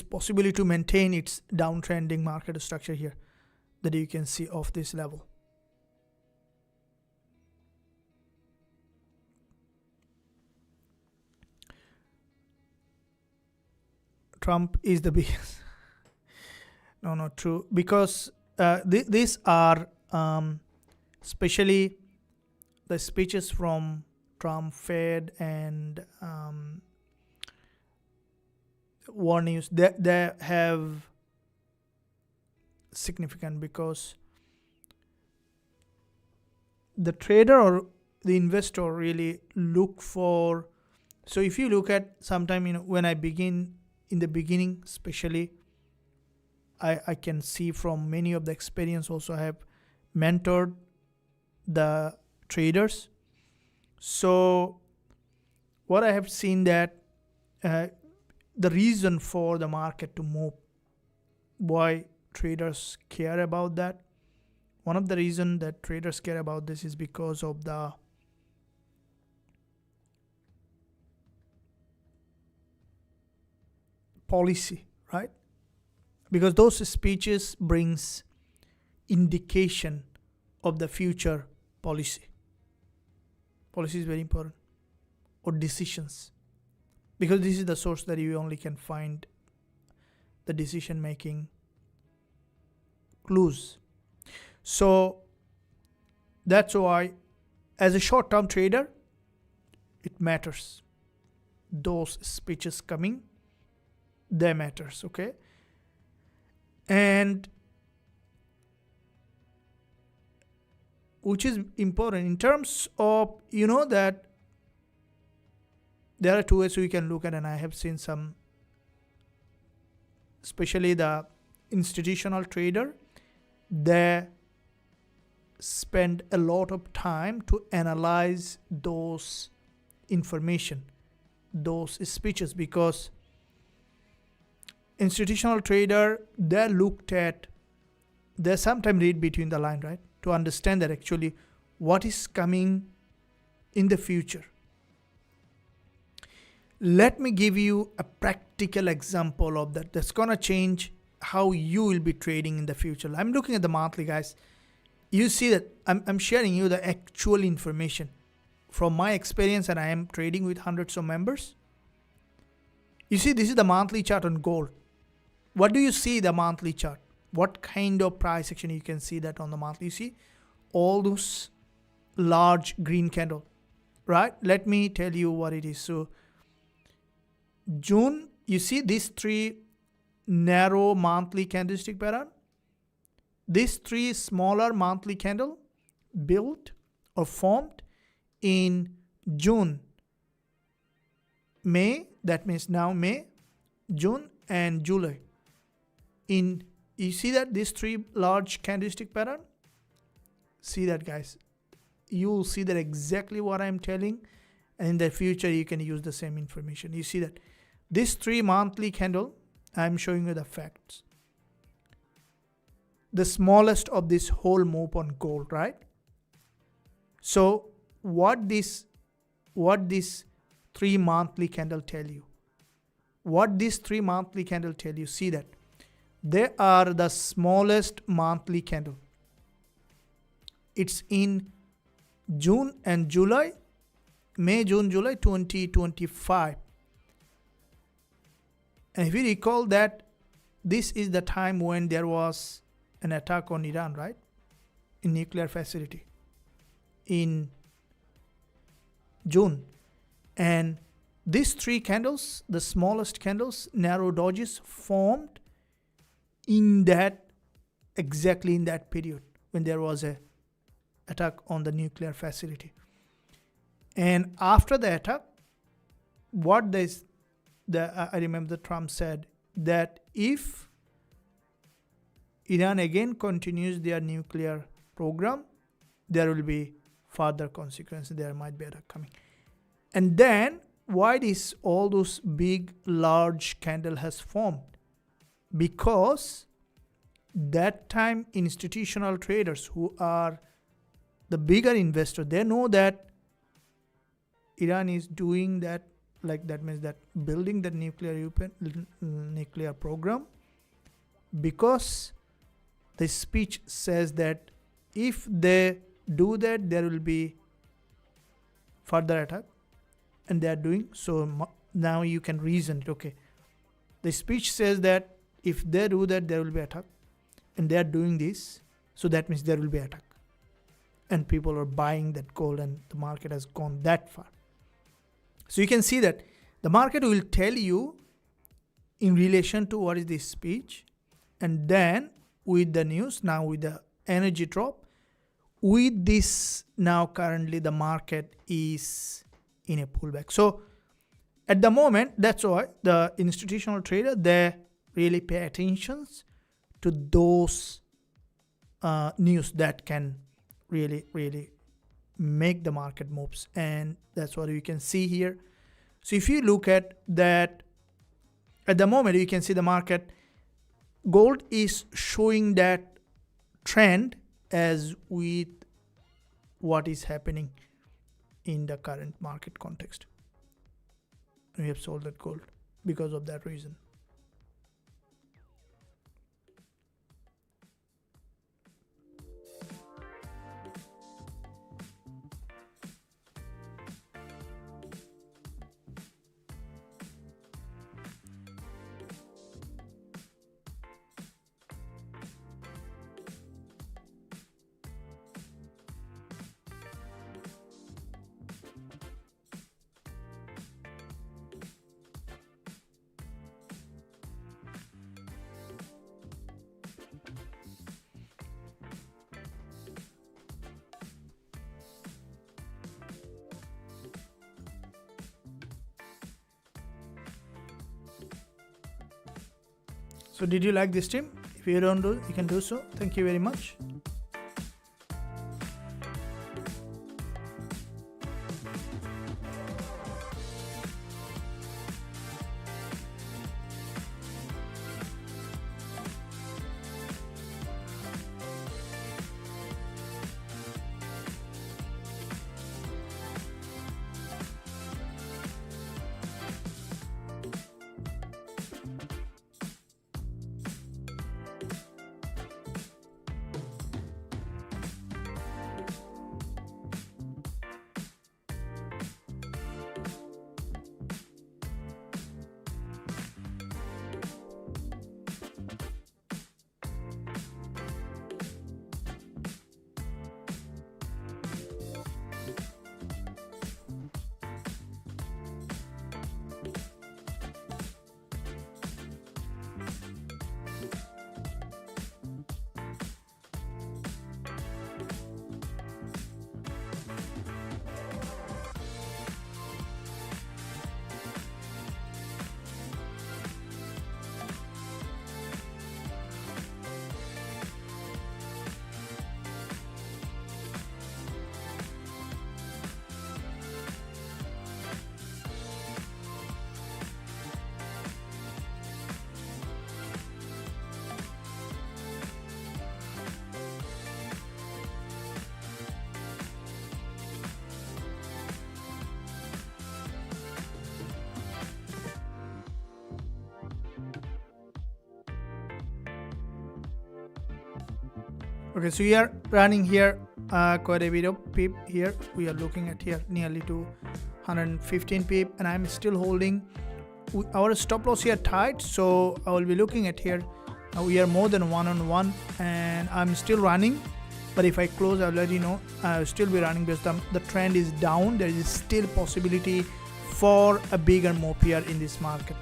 possibly to maintain its downtrending market structure here that you can see of this level. Trump is the biggest. No, not true, because these are especially the speeches from Trump, Fed, and war news. They have significant, because the trader or the investor really look for. So if you look at sometime, when I begin in the beginning, especially, I can see from many of the experience. Also, I have mentored the traders. So what I have seen that the reason for the market to move, why traders care about that, one of the reasons that traders care about this is because of the policy, right? Because those speeches brings indication of the future policy. Policy is very important, or decisions, because this is the source that you only can find the decision making clues. So that's why, as a short-term trader, it matters. Those speeches coming, they matters, okay? And which is important in terms of, that there are two ways we can look at, and I have seen some, especially the institutional trader, they spend a lot of time to analyze those information, those speeches, because institutional trader, they sometimes read between the line, right, to understand that actually what is coming in the future. Let me give you a practical example of that. That's gonna change how you will be trading in the future. I'm looking at the monthly, guys. You see that I'm sharing you the actual information from my experience, and I am trading with hundreds of members. You see, this is the monthly chart on gold. What do you see the monthly chart? What kind of price action you can see that on the monthly? You see all those large green candle, right? Let me tell you what it is. So June, you see these three narrow monthly candlestick pattern. These three smaller monthly candle built or formed in June, May, that means now May, June, and July. You see that these three large candlestick pattern? See that, guys? You will see that exactly what I'm telling, and in the future you can use the same information. You see that this 3 monthly candle, I'm showing you the facts. The smallest of this whole move on gold, right? So what this 3 monthly candle tell you? What this 3 monthly candle tell you? See that they are the smallest monthly candle. It's in June and July, May, June, July 2025. And if you recall that this is the time when there was an attack on Iran, right? In nuclear facility. In June. And these three candles, the smallest candles, narrow dojis, formed in that, exactly in that period when there was a attack on the nuclear facility. And after the attack, what I remember Trump said that if Iran again continues their nuclear program, there will be further consequences. There might be attack coming. And then why this all those big large candle has formed? Because that time institutional traders who are the bigger investor, they know that Iran is doing that, like that means that building the nuclear program, because the speech says that if they do that, there will be further attack, and they are doing so. Now you can reason it. Okay, the speech says that if they do that, there will be attack, and they are doing this, so that means there will be attack, and people are buying that gold, and the market has gone that far. So you can see that the market will tell you in relation to what is this speech, and then with the news, now with the energy drop, with this, now currently the market is in a pullback. So at the moment, that's why the institutional trader, they really pay attention to those news that can really make the market moves, and that's what you can see here. So if you look at that, at the moment you can see the market, gold is showing that trend as with what is happening in the current market context. We have sold that gold because of that reason. So did you like this stream? If you don't do, you can do so. Thank you very much. Okay, so we are running here quite a bit of pip here. We are looking at here nearly to 115 pip, and I'm still holding our stop loss here tight. So I will be looking at here. We are more than 1 on 1, and I'm still running. but if I close, I'll let you know. I'll still be running because the trend is down. There is still possibility for a bigger move here in this market.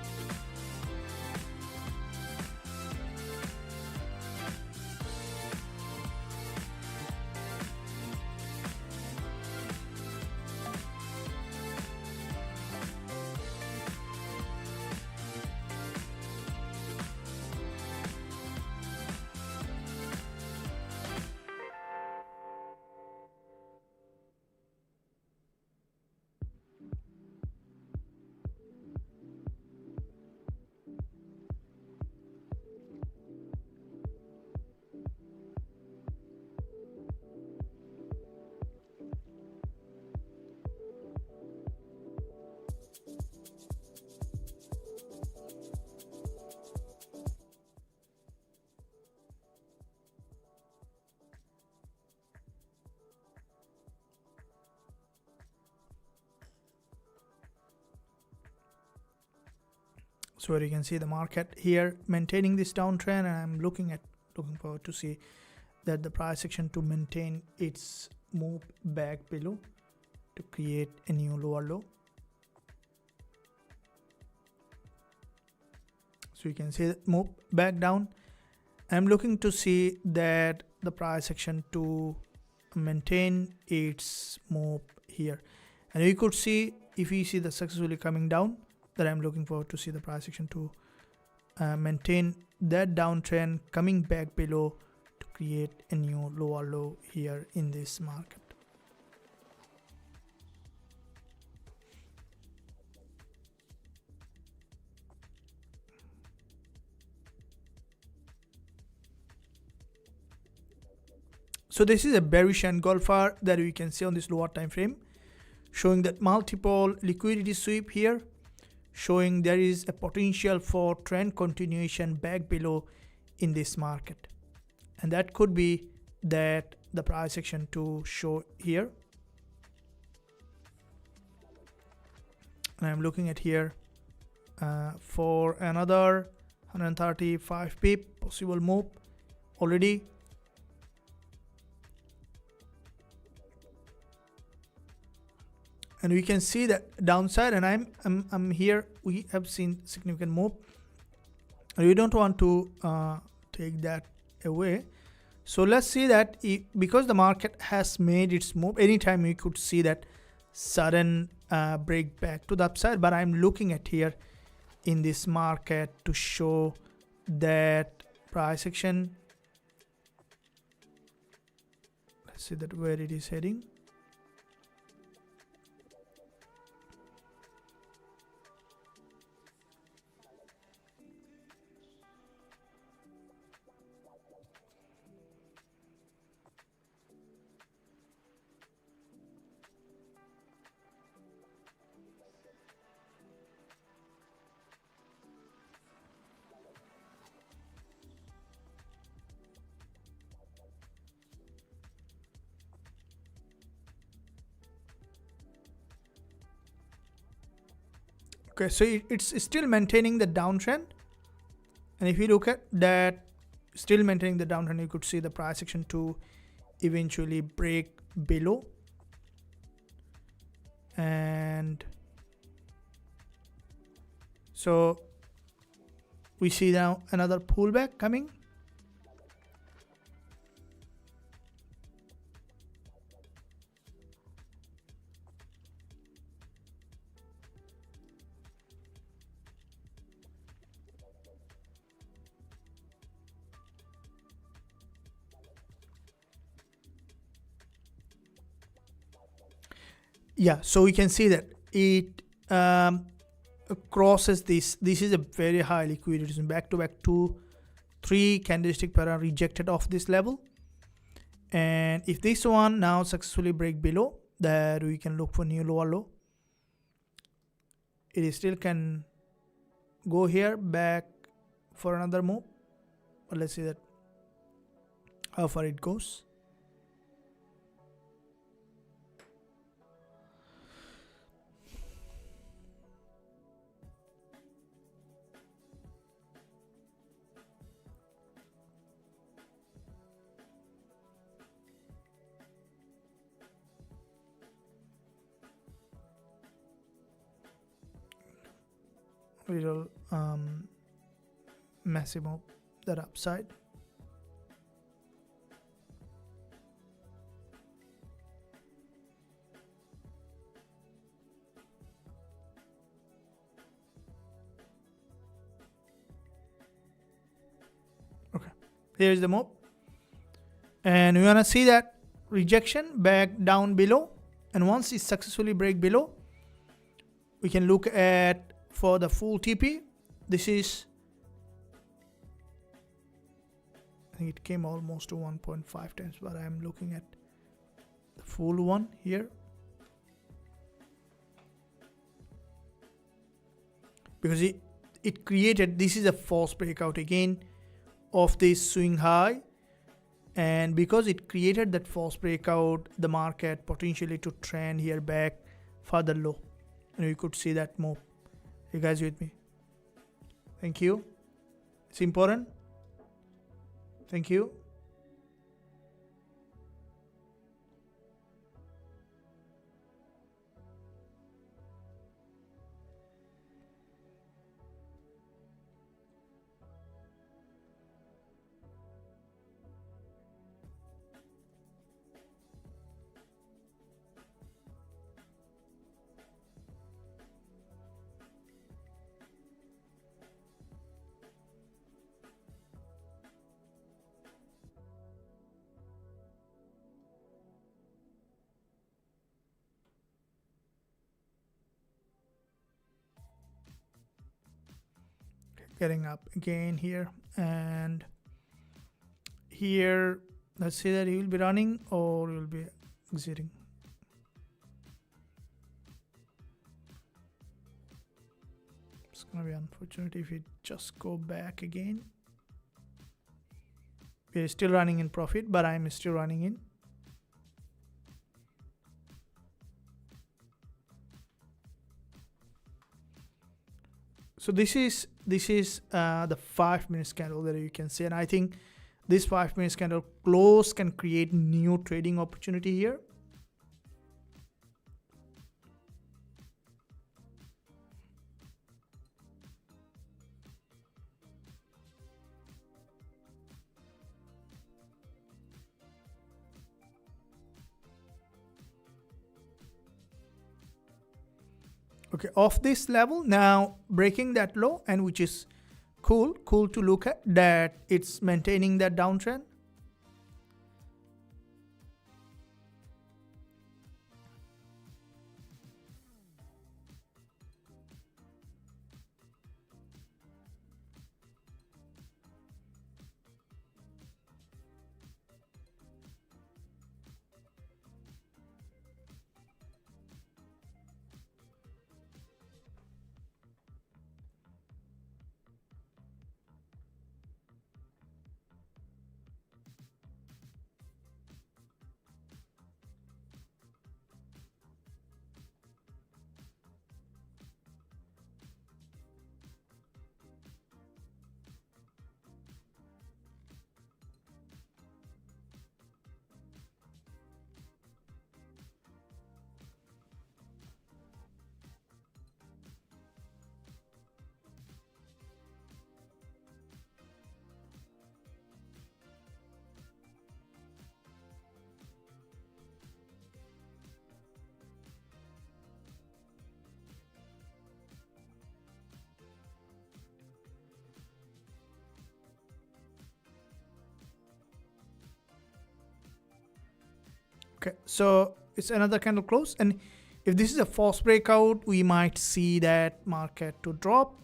So you can see the market here maintaining this downtrend, and I'm looking forward to see that the price action to maintain its move back below to create a new lower low. So you can see that move back down. I'm looking to see that the price action to maintain its move here, and you could see if you see the successfully coming down, that I'm looking forward to see the price action to maintain that downtrend coming back below to create a new lower low here in this market. So this is a bearish engulfer that we can see on this lower time frame, showing that multiple liquidity sweep here, showing there is a potential for trend continuation back below in this market, and that could be that the price action to show here. And I'm looking at here for another 135 pip possible move already. And we can see that downside, and I'm here. We have seen significant move, and we don't want to take that away. So let's see that because the market has made its move, anytime we could see that sudden break back to the upside. But I'm looking at here in this market to show that price action. Let's see that where it is heading. Okay, so it's still maintaining the downtrend, and if you look at that, still maintaining the downtrend, you could see the price action to eventually break below, and so we see now another pullback coming. Yeah, so we can see that it crosses this. This is a very high liquidity. Back to back 2-3 candlestick pattern rejected off this level, and if this one now successfully break below, that we can look for new lower low. It still can go here back for another move, but let's see that how far it goes. little massive move that upside. Okay, here is the move, and we want to see that rejection back down below, and once it successfully break below, we can look at for the full TP. This is, I think it came almost to 1.5 times, but I'm looking at the full one here, because it created, this is a false breakout again of this swing high, and because it created that false breakout, the market potentially to trend here back further low, and you could see that move. You guys with me? Thank you. It's important. Thank you. Getting up again here, and here let's say that you will be running or you will be exiting. It's gonna be unfortunate if it just go back again. We're still running in profit, but I'm still running in. So this is the 5 minute candle that you can see, and I think this 5 minute candle close can create new trading opportunity here. Okay, off this level now, breaking that low, and which is cool to look at that it's maintaining that downtrend. Okay, so it's another candle close, and if this is a false breakout, we might see that market to drop,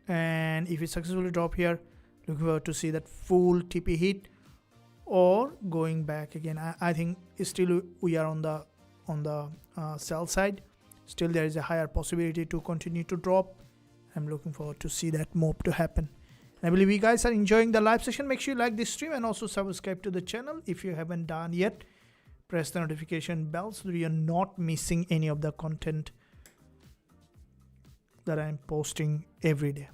and if it successfully drop here, looking forward to see that full TP hit or going back again. I think still we are on the sell side. Still there is a higher possibility to continue to drop. I'm looking forward to see that move to happen. I believe you guys are enjoying the live session. Make sure you like this stream and also subscribe to the channel if you haven't done yet. Press the notification bell so that you're not missing any of the content that I'm posting every day.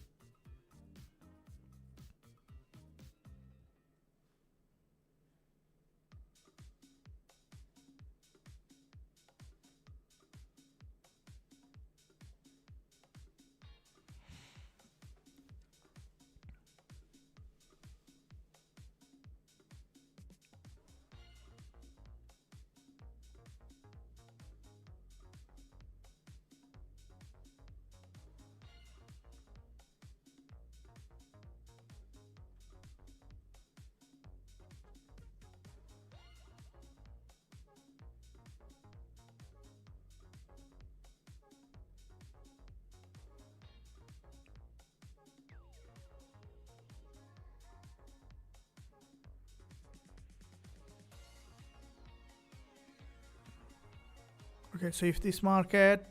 Okay, so if this market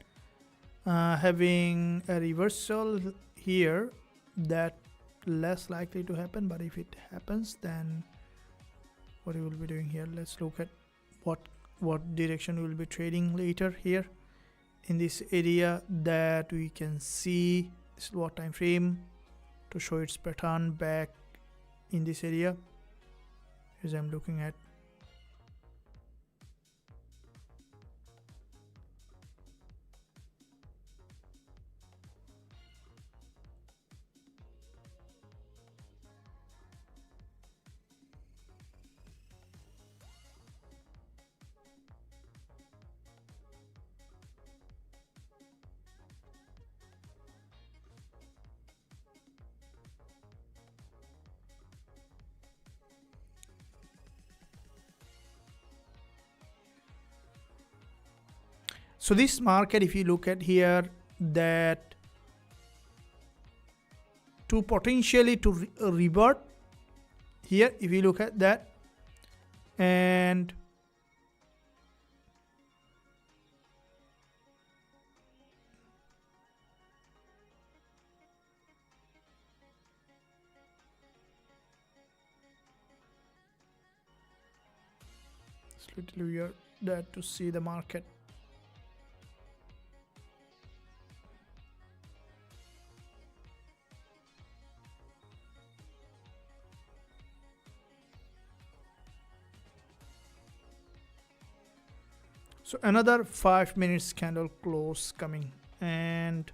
having a reversal here, that less likely to happen, but if it happens, then what you will be doing here, let's look at what direction we will be trading later here in this area that we can see. This is what time frame to show its pattern back in this area as I'm looking at. So this market, if you look at here, that to potentially to revert here, if you look at that, and it's little weird that to see the market. So another 5 minutes candle close coming, and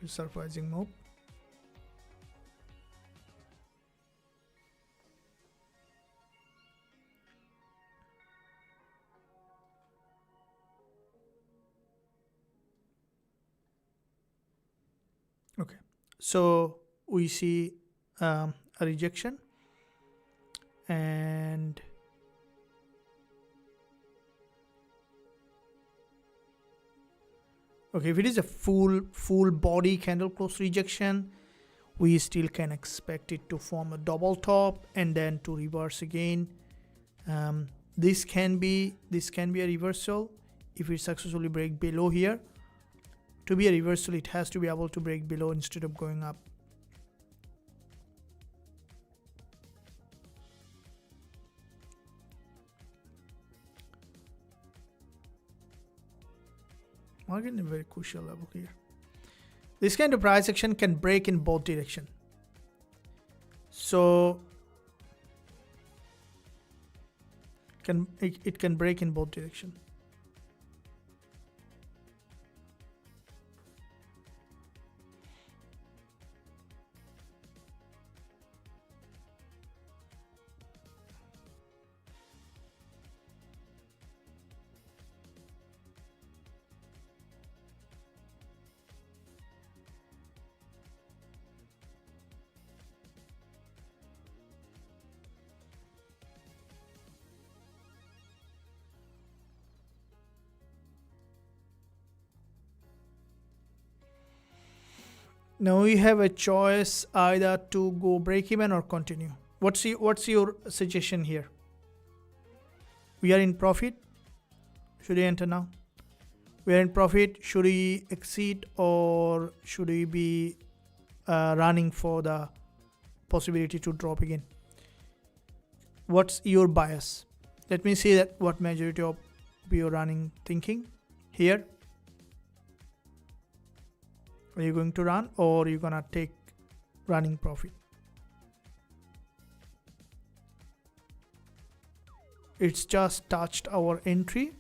surprising move. Okay, so we see a rejection, and okay, if it is a full body candle close rejection, we still can expect it to form a double top and then to reverse again. This can be a reversal if it successfully break below here. To be a reversal, it has to be able to break below instead of going up. Market in a very crucial level here. This kind of price action can break in both direction. So it can break in both direction. Now we have a choice either to go break even or continue. What's your suggestion here? We are in profit. Should we enter now? We are in profit. Should we exit or should we be running for the possibility to drop again? What's your bias? Let me see that what majority of you running thinking here. Are you going to run or are you gonna take running profit? It's just touched our entry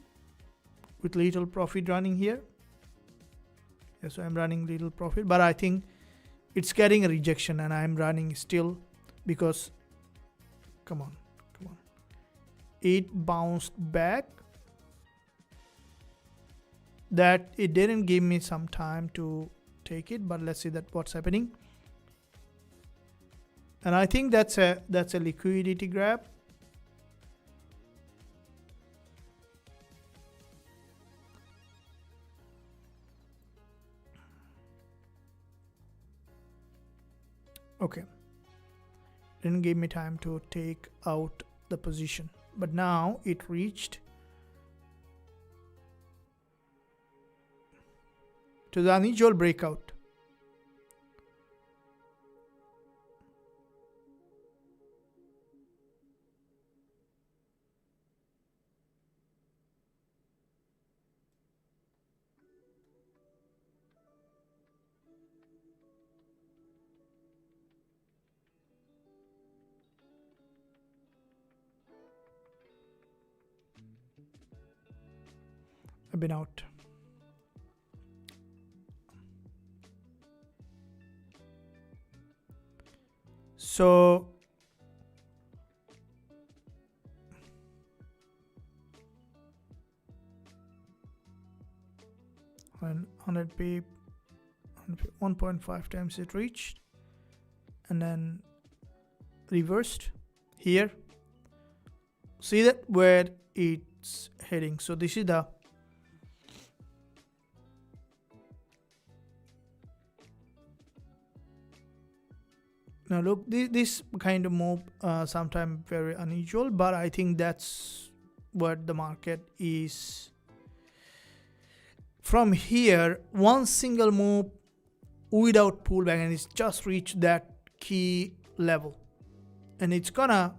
with little profit running here. Yeah, so I'm running little profit, but I think it's getting a rejection and I'm running still because come on. It bounced back. That it didn't give me some time to take it, but let's see that what's happening. And I think that's a liquidity grab. Okay, didn't give me time to take out the position. but now it reached to the unusual breakout. I've been out. So when 100 pip 1.5 times it reached and then reversed here. See that where it's heading. So this is the now look, this kind of move sometimes very unusual, but I think that's what the market is. From here, one single move without pullback, and it's just reached that key level, and it's gonna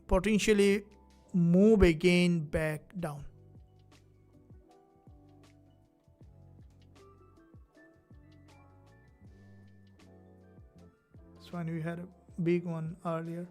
potentially move again back down. That's when we had a big one earlier.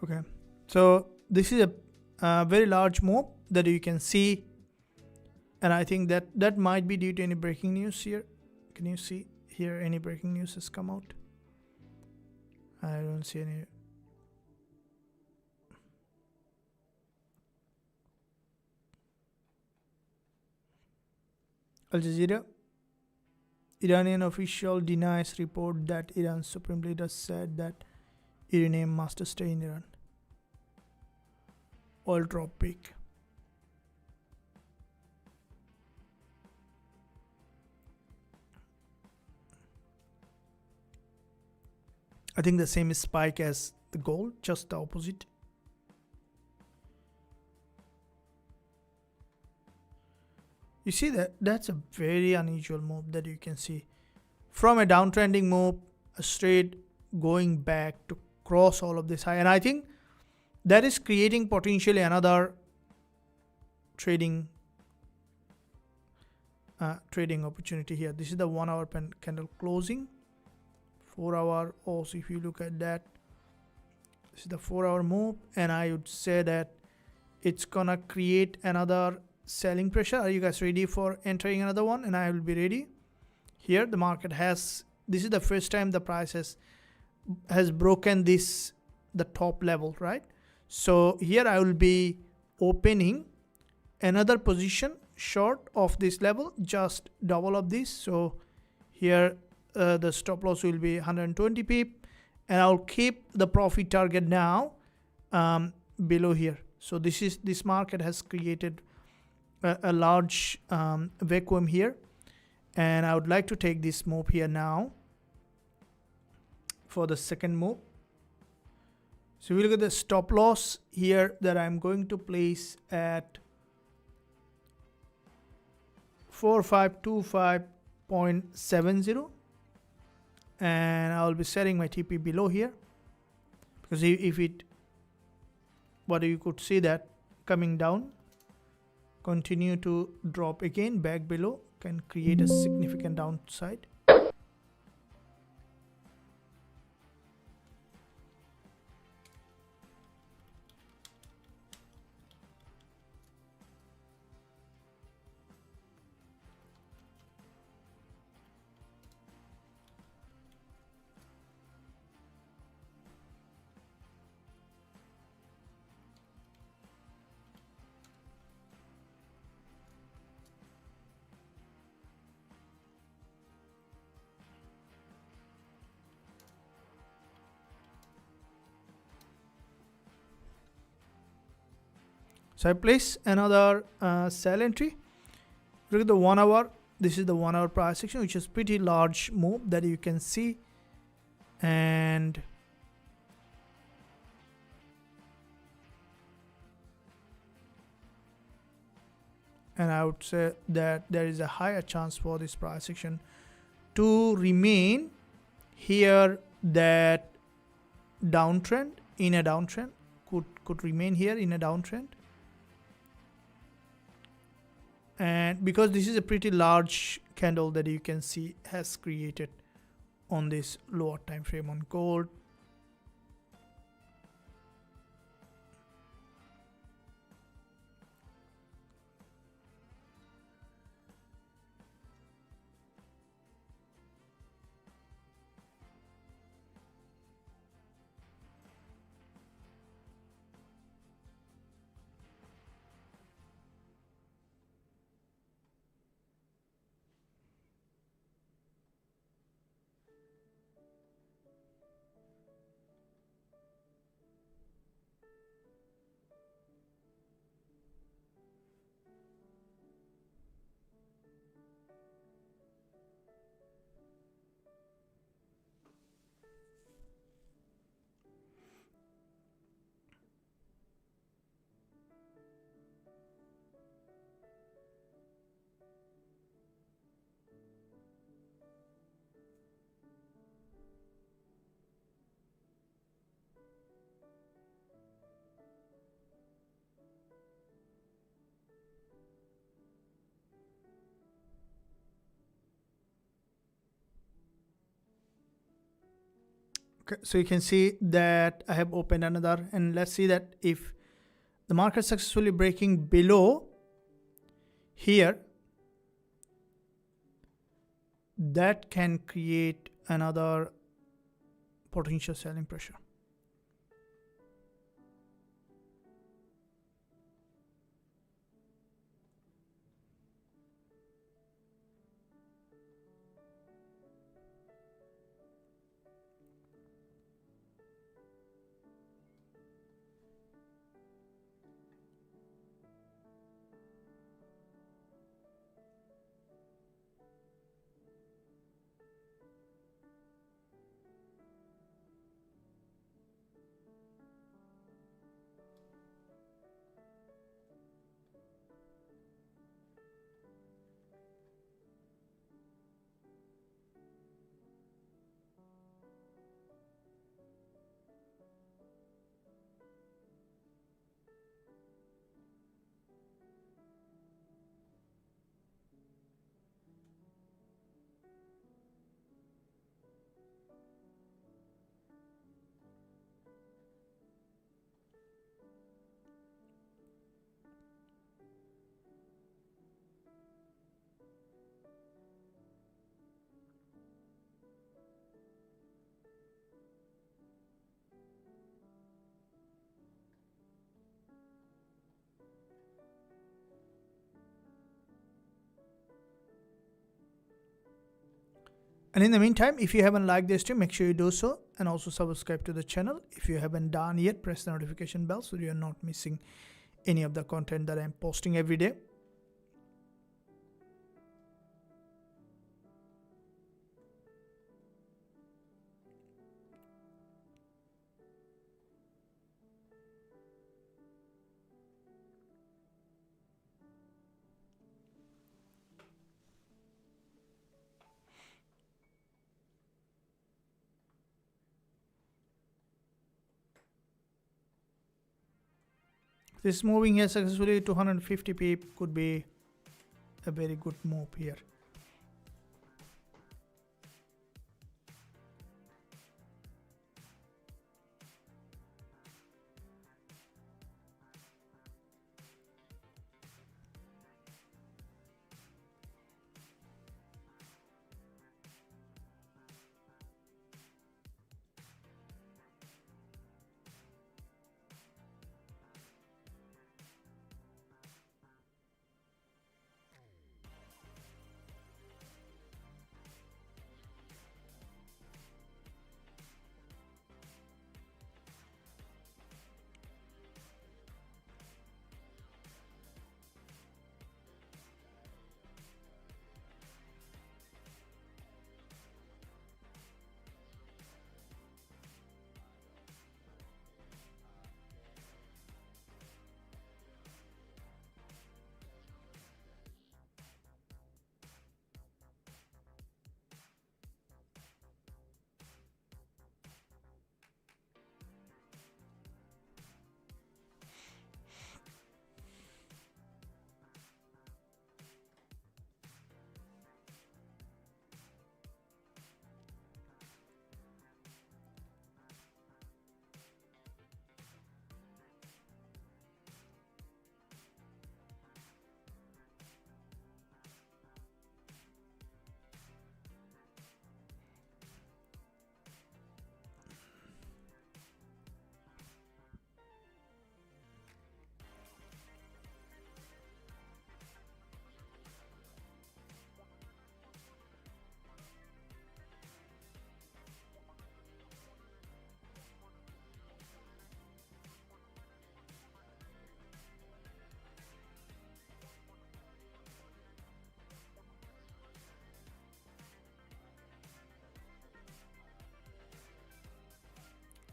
Okay, so this is a very large move that you can see, and I think that might be due to any breaking news here. Can you see here any breaking news has come out? I don't see any. Al Jazeera, Iranian official denies report that Iran's supreme leader said that uranium must stay in Iran. Oil drop peak. I think the same spike as the gold, just the opposite. You see that's a very unusual move that you can see. From a downtrending move, a straight going back to cross all of this high, and I think that is creating potentially another trading opportunity here. This is the 1 hour candle closing. 4 hour also, if you look at that, this is the 4 hour move, and I would say that it's gonna create another selling pressure. Are you guys ready for entering another one? And I will be ready. Here the market has, this is the first time the price has broken the top level, right? So here I will be opening another position short of this level, just double of this. So here the stop loss will be 120 pip, and I'll keep the profit target now below here. So this market has created a large vacuum here, and I would like to take this move here now for the second move. So we look at the stop loss here that I'm going to place at 4525.70, and I'll be setting my TP below here, because if it, what you could see that coming down continue to drop again back below, can create a significant downside. So I place another sell entry. Look at the 1 hour. This is the 1 hour price action, which is pretty large move that you can see. And I would say that there is a higher chance for this price action to remain here, that downtrend in a downtrend could remain here in a downtrend. And because this is a pretty large candle that you can see has created on this lower time frame on gold. Okay, so you can see that I have opened another, and let's see that if the market successfully breaking below here, that can create another potential selling pressure. And in the meantime, if you haven't liked this stream, make sure you do so, and also subscribe to the channel. If you haven't done yet, press the notification bell so you are not missing any of the content that I'm posting every day. This moving here successfully 250 pip could be a very good move here.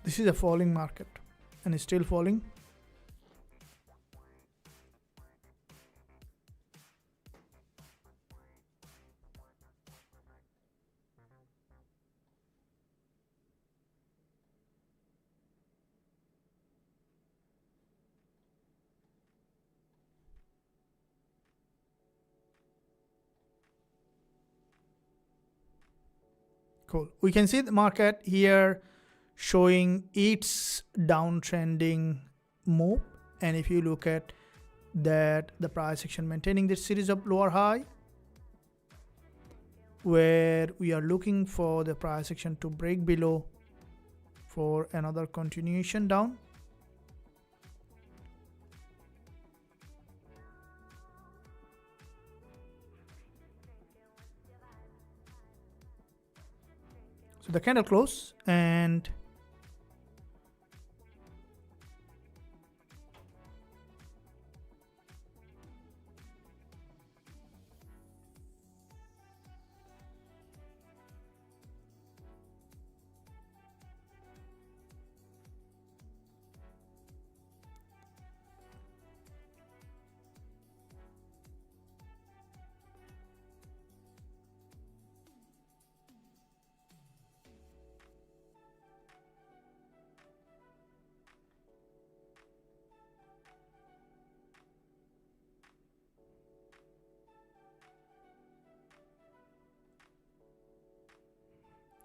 This is a falling market and it's still falling. Cool. We can see the market here showing its downtrending move, and if you look at that, the price action maintaining this series of lower high, where we are looking for the price action to break below for another continuation down. So the candle close, and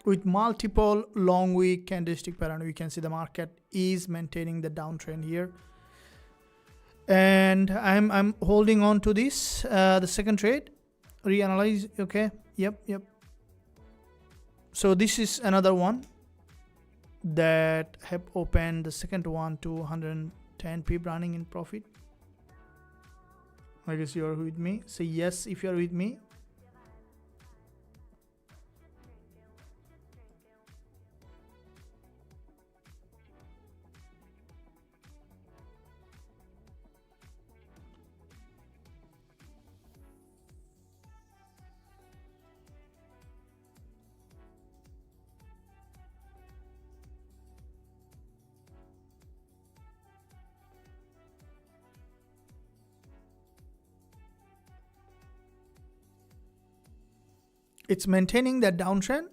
with multiple long week candlestick pattern, we can see the market is maintaining the downtrend here, and I'm holding on to this the second trade, reanalyze. Okay, yep. So this is another one that have opened, the second one to 110 pip running in profit. I guess you are with me. Say yes if you are with me. It's maintaining that downtrend.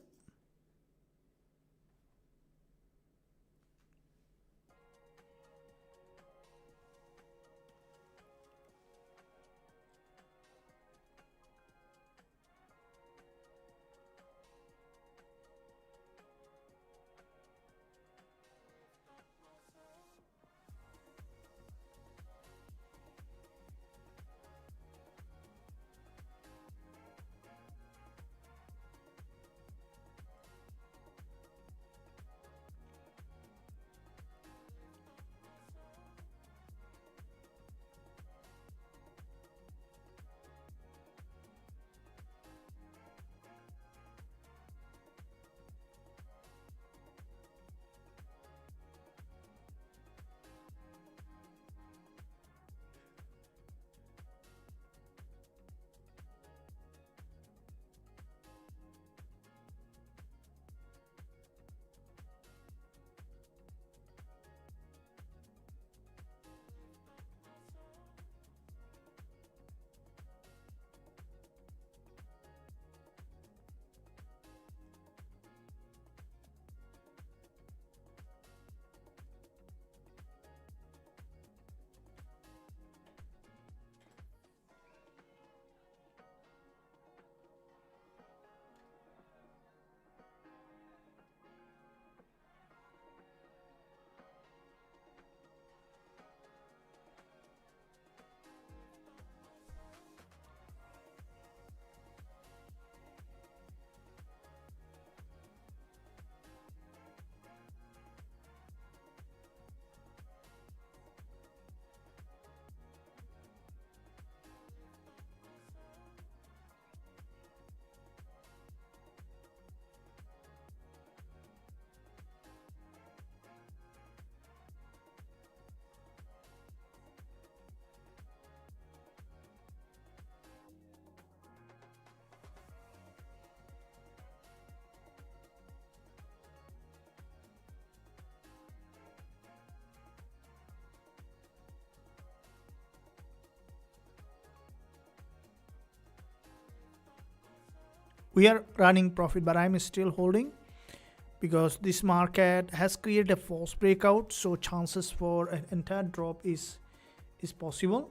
we are running profit, but I'm still holding because this market has created a false breakout, so chances for an entire drop is possible.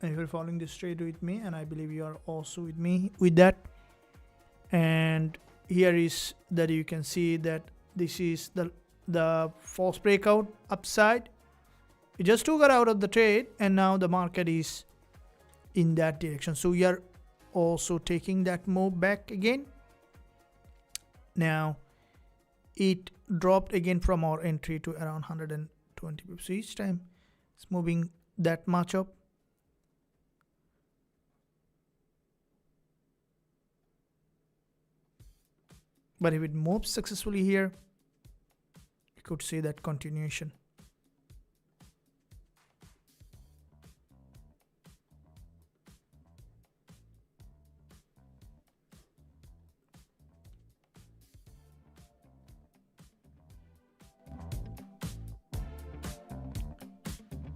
And if you're following this trade with me, and I believe you are also with me with that, and here is that you can see that this is the false breakout upside. We just took it out of the trade, and now the market is in that direction, so we are also taking that move back again. Now it dropped again from our entry to around 120 pips each time. It's moving that much up. But if it moves successfully here, you could see that continuation.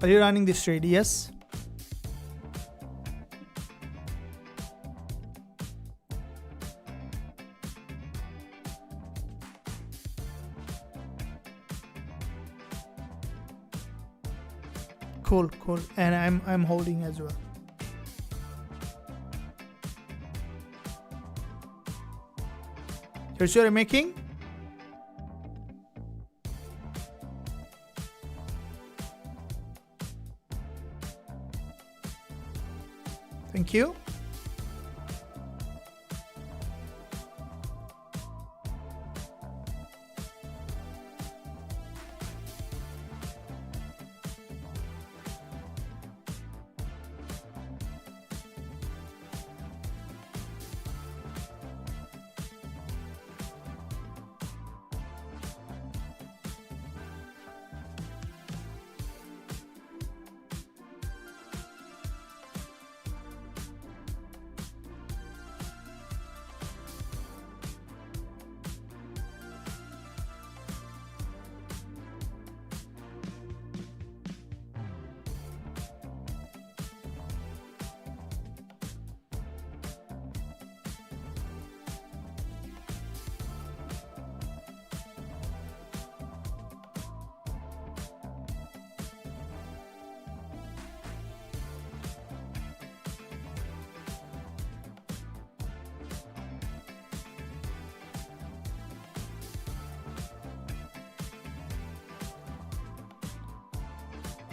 Are you running this trade? Yes. Cool. And I'm holding as well. Here's your making. Thank you.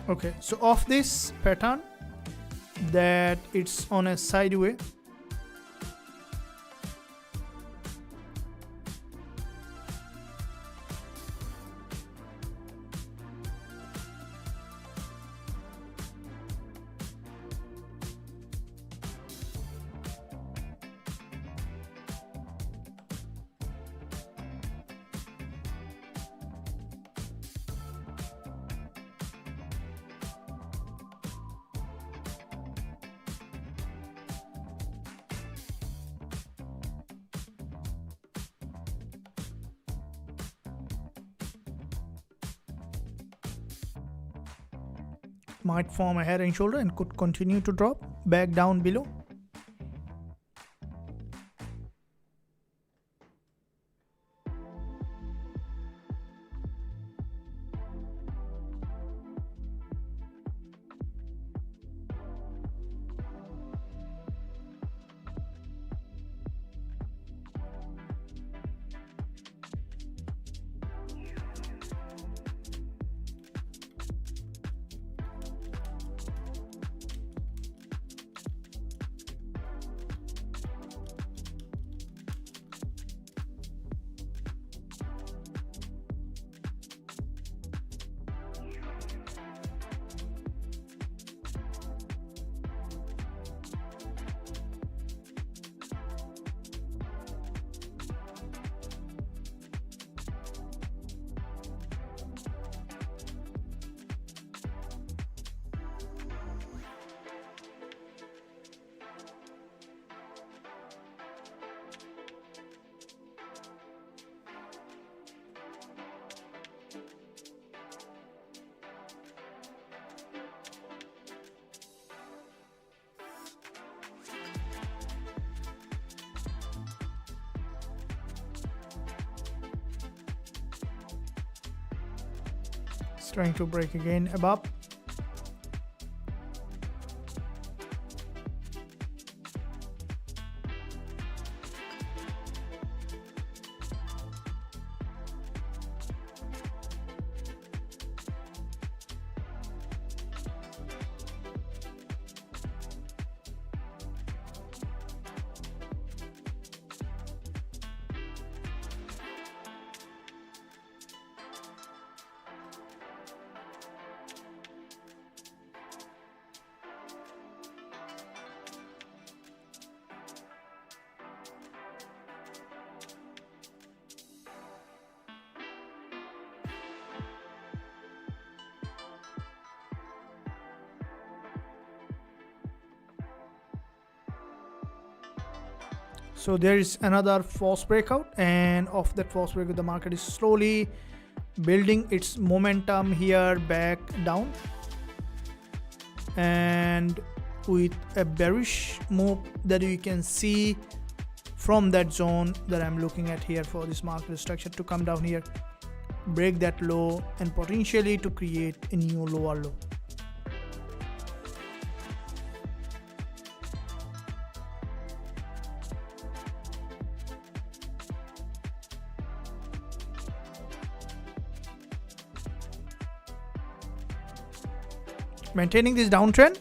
Okay, so of this pattern that it's on a sideway, might form a head and shoulder and could continue to drop back down below. trying to break again above. So there is another false breakout, and of that false breakout the market is slowly building its momentum here back down, and with a bearish move that you can see from that zone that I'm looking at here for this market structure to come down here, break that low, and potentially to create a new lower low. Maintaining this downtrend.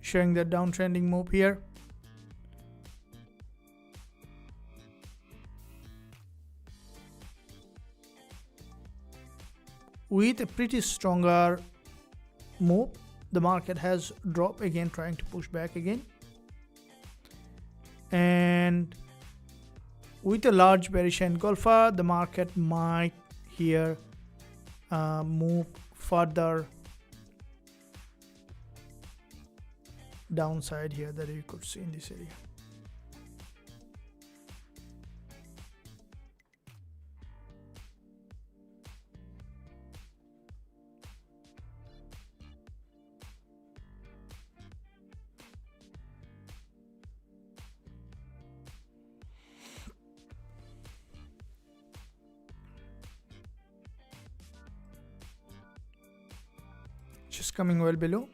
Showing the downtrending move here. With a pretty stronger move, the market has dropped again, trying to push back again. And with a large bearish engulfer, the market might here move further downside here that you could see in this area. Just coming well below.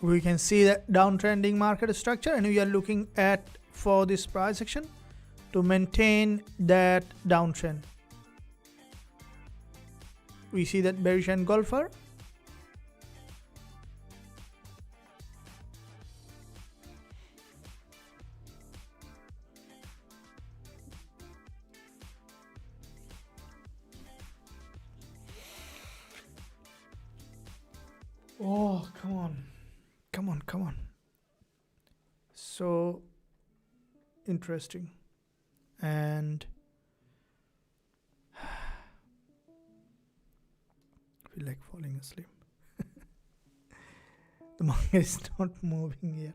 we can see that downtrending market structure, and we are looking at for this price action to maintain that downtrend. We see that bearish engulfer. Oh, come on. Come on, come on. So interesting. And I feel like falling asleep. The market is not moving yet.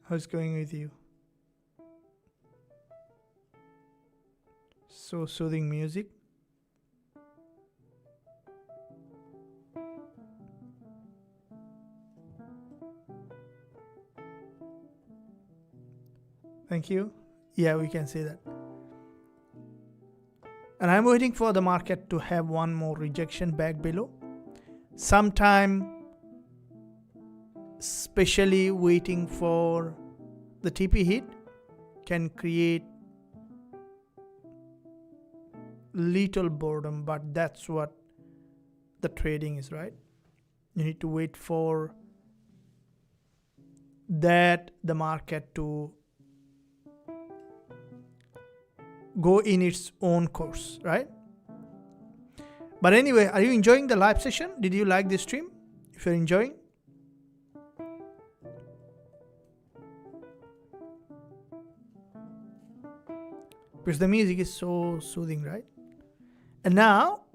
How's it going with you? So soothing music. Thank you. Yeah, we can see that. And I'm waiting for the market to have one more rejection back below. Sometime, especially waiting for the TP hit, can create little boredom, but that's what the trading is, right? You need to wait for that, the market to go in its own course, right? But anyway, are you enjoying the live session? Did you like this stream? If you're enjoying, because the music is so soothing, right? And now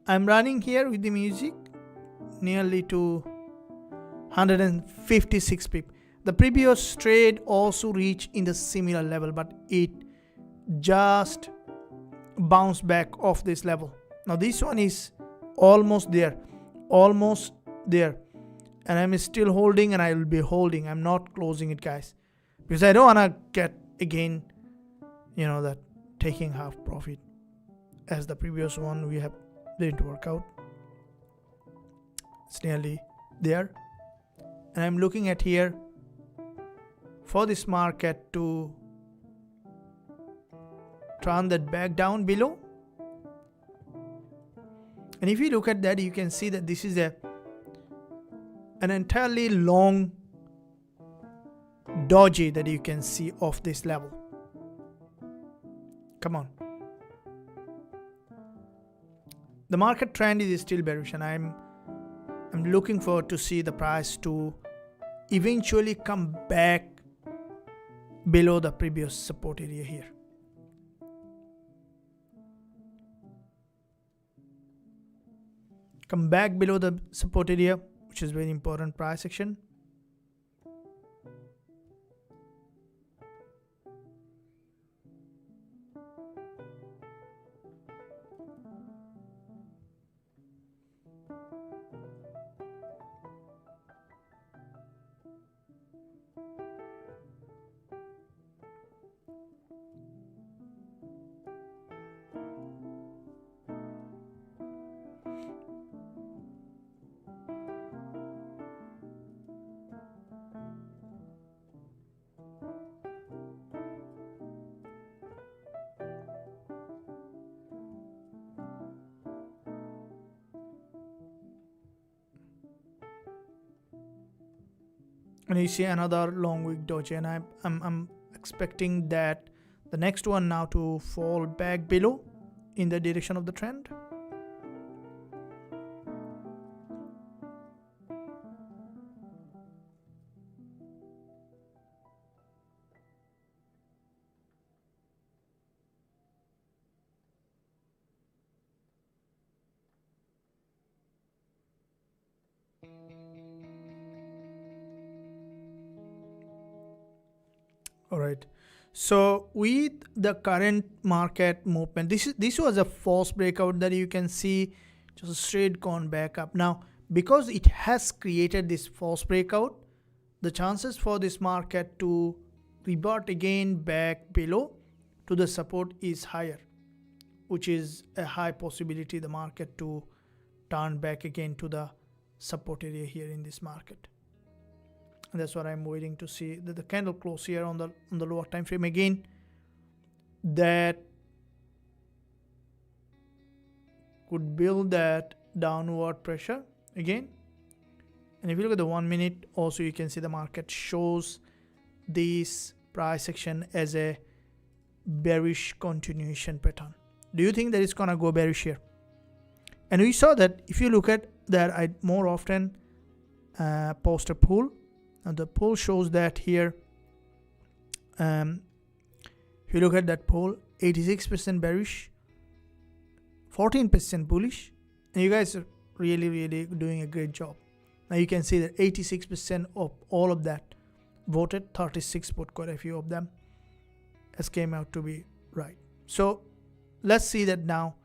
I'm running here with the music nearly to 156 pip. The previous trade also reached in the similar level, but it just bounced back off this level. Now this one is almost there, and I'm still holding, and I will be holding. I'm not closing it, guys, because I don't want to get again, you know, that taking half profit as the previous one we have didn't work out. It's nearly there, and I'm looking at here for this market to turn that back down below. And if you look at that, you can see that this is an entirely long doji that you can see off this level. Come on. The market trend is still bearish, and I'm looking forward to see the price to eventually come back below the previous support area here. Come back below the support area, which is very important price action. And you see another long wick doji, and I'm expecting that the next one now to fall back below in the direction of the trend. All right. So with the current market movement, this was a false breakout that you can see just straight gone back up. Now, because it has created this false breakout, the chances for this market to revert again back below to the support is higher, which is a high possibility the market to turn back again to the support area here in this market. and that's what I'm waiting to see, that the candle close here on the lower time frame again. That could build that downward pressure again. And if you look at the 1 minute, also you can see the market shows this price action as a bearish continuation pattern. Do you think that it's gonna go bearish here? And we saw that if you look at that, I more often post a pool, and the poll shows that here. If you look at that poll, 86% bearish, 14% bullish, and you guys are really doing a great job. Now you can see that 86% of all of that voted, 36 put quite a few of them has came out to be right. So let's see that now,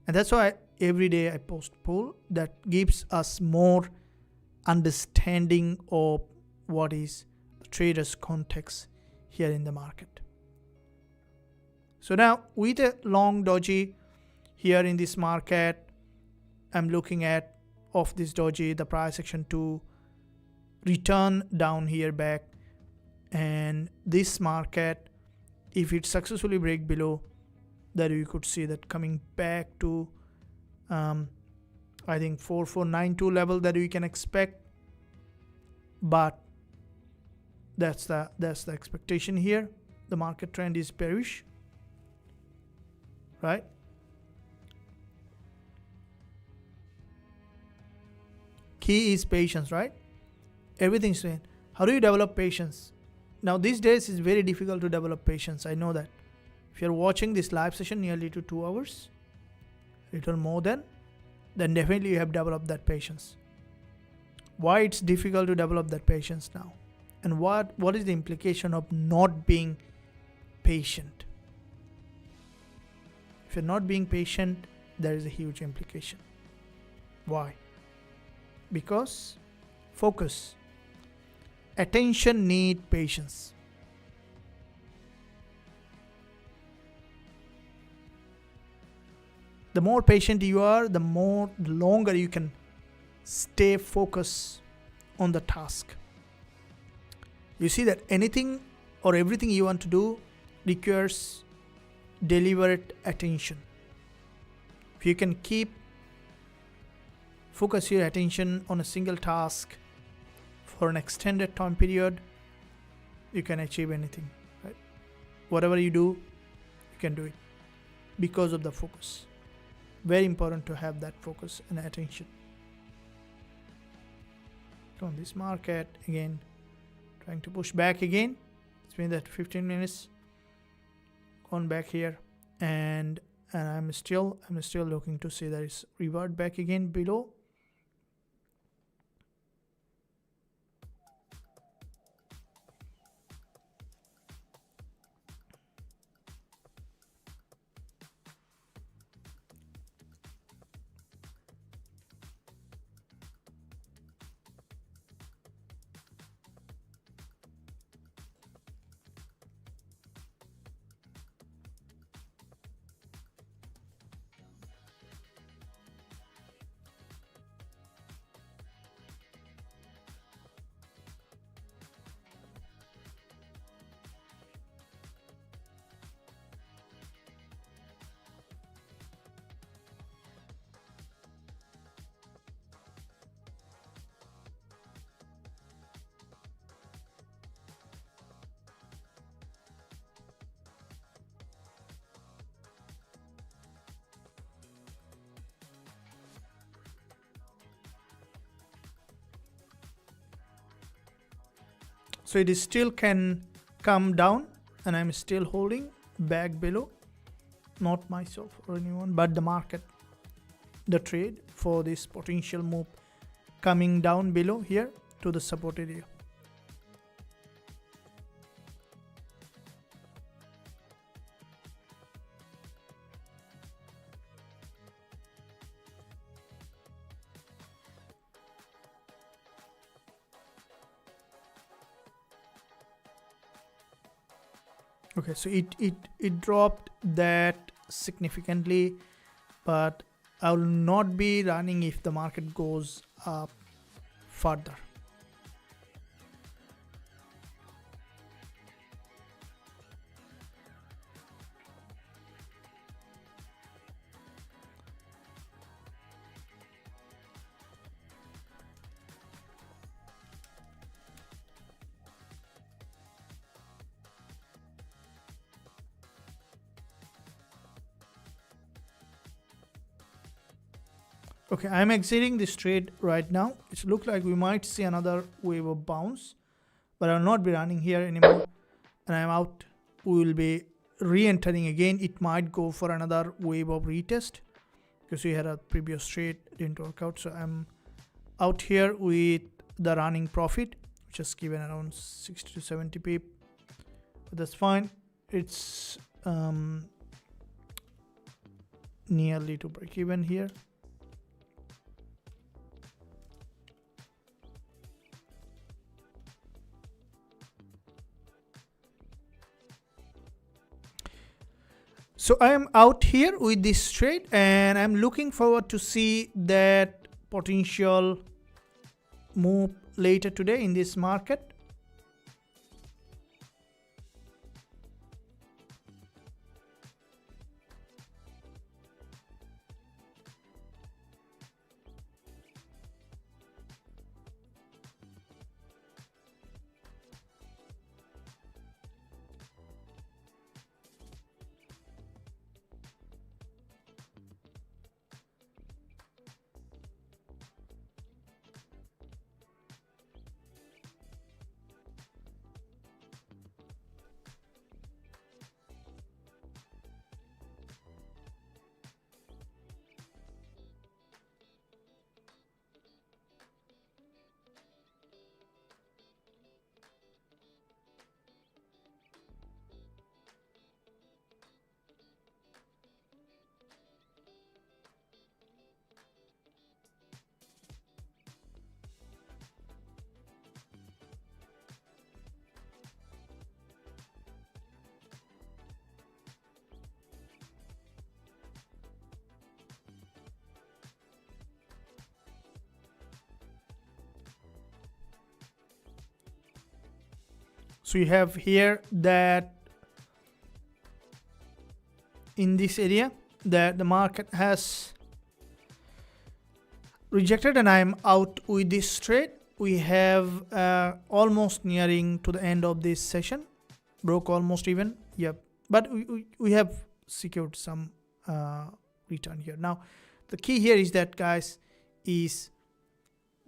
and that's why every day I post poll that gives us more understanding of what is the trader's context here in the market. So now with a long doji here in this market, I'm looking at of this doji, the price action to return down here back, and this market, if it successfully break below that, you could see that coming back to I think 4492 level that we can expect, but that's the expectation here. The market trend is bearish, right? Key is patience, right? Everything's saying, how do you develop patience? Now these days it's very difficult to develop patience. I know that. If you're watching this live session nearly to 2 hours, little more than, then definitely you have developed that patience. Why it's difficult to develop that patience now? And what is the implication of not being patient? If you're not being patient, there is a huge implication. Why? Because focus, attention need patience. The more patient you are, the longer you can stay focused on the task. You see that anything or everything you want to do requires deliberate attention. If you can keep focus your attention on a single task for an extended time period, you can achieve anything, right? Whatever you do, you can do it because of the focus. Very important to have that focus and attention. On this market again, trying to push back again. It's been that 15 minutes gone back here, and I'm still looking to see that it's revert back again below. So it is still can come down, and I'm still holding back below, not myself or anyone, but the market, the trade for this potential move coming down below here to the support area. Okay, so it dropped that significantly, but I will not be running if the market goes up further. Okay, I'm exiting this trade right now. It looks like we might see another wave of bounce, but I'll not be running here anymore, and I'm out. We will be re-entering again. It might go for another wave of retest because we had a previous trade, didn't work out. So I'm out here with the running profit, which is given around 60 to 70 pip, but that's fine. It's nearly to break even here. So I am out here with this trade, and I'm looking forward to see that potential move later today in this market. So you have here that in this area that the market has rejected, and I'm out with this trade. We have almost nearing to the end of this session, broke almost even. Yep, but we have secured some return here. Now the key here is that, guys, is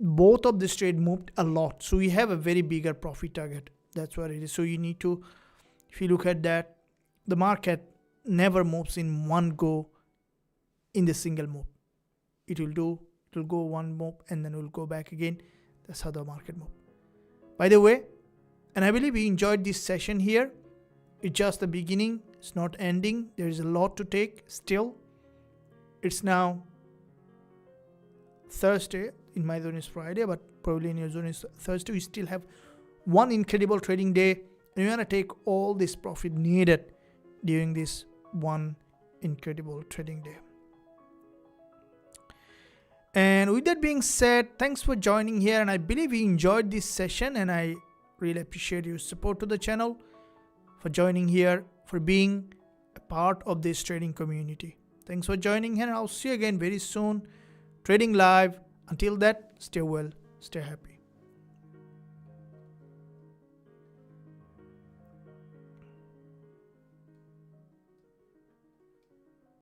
both of this trade moved a lot, so we have a very bigger profit target. That's what it is. So you need to, if you look at that, the market never moves in one go in the single move. It will go one move and then will go back again. That's how the market moves. By the way, and I believe you enjoyed this session here. It's just the beginning. It's not ending. There is a lot to take still. It's now Thursday. In my zone is Friday, but probably in your zone is Thursday. We still have one incredible trading day, and you want to take all this profit needed during this one incredible trading day. And with that being said, thanks for joining here, and I believe you enjoyed this session, and I really appreciate your support to the channel, for joining here, for being a part of this trading community. Thanks for joining here, and I'll see you again very soon, trading live. Until that, stay well, stay happy.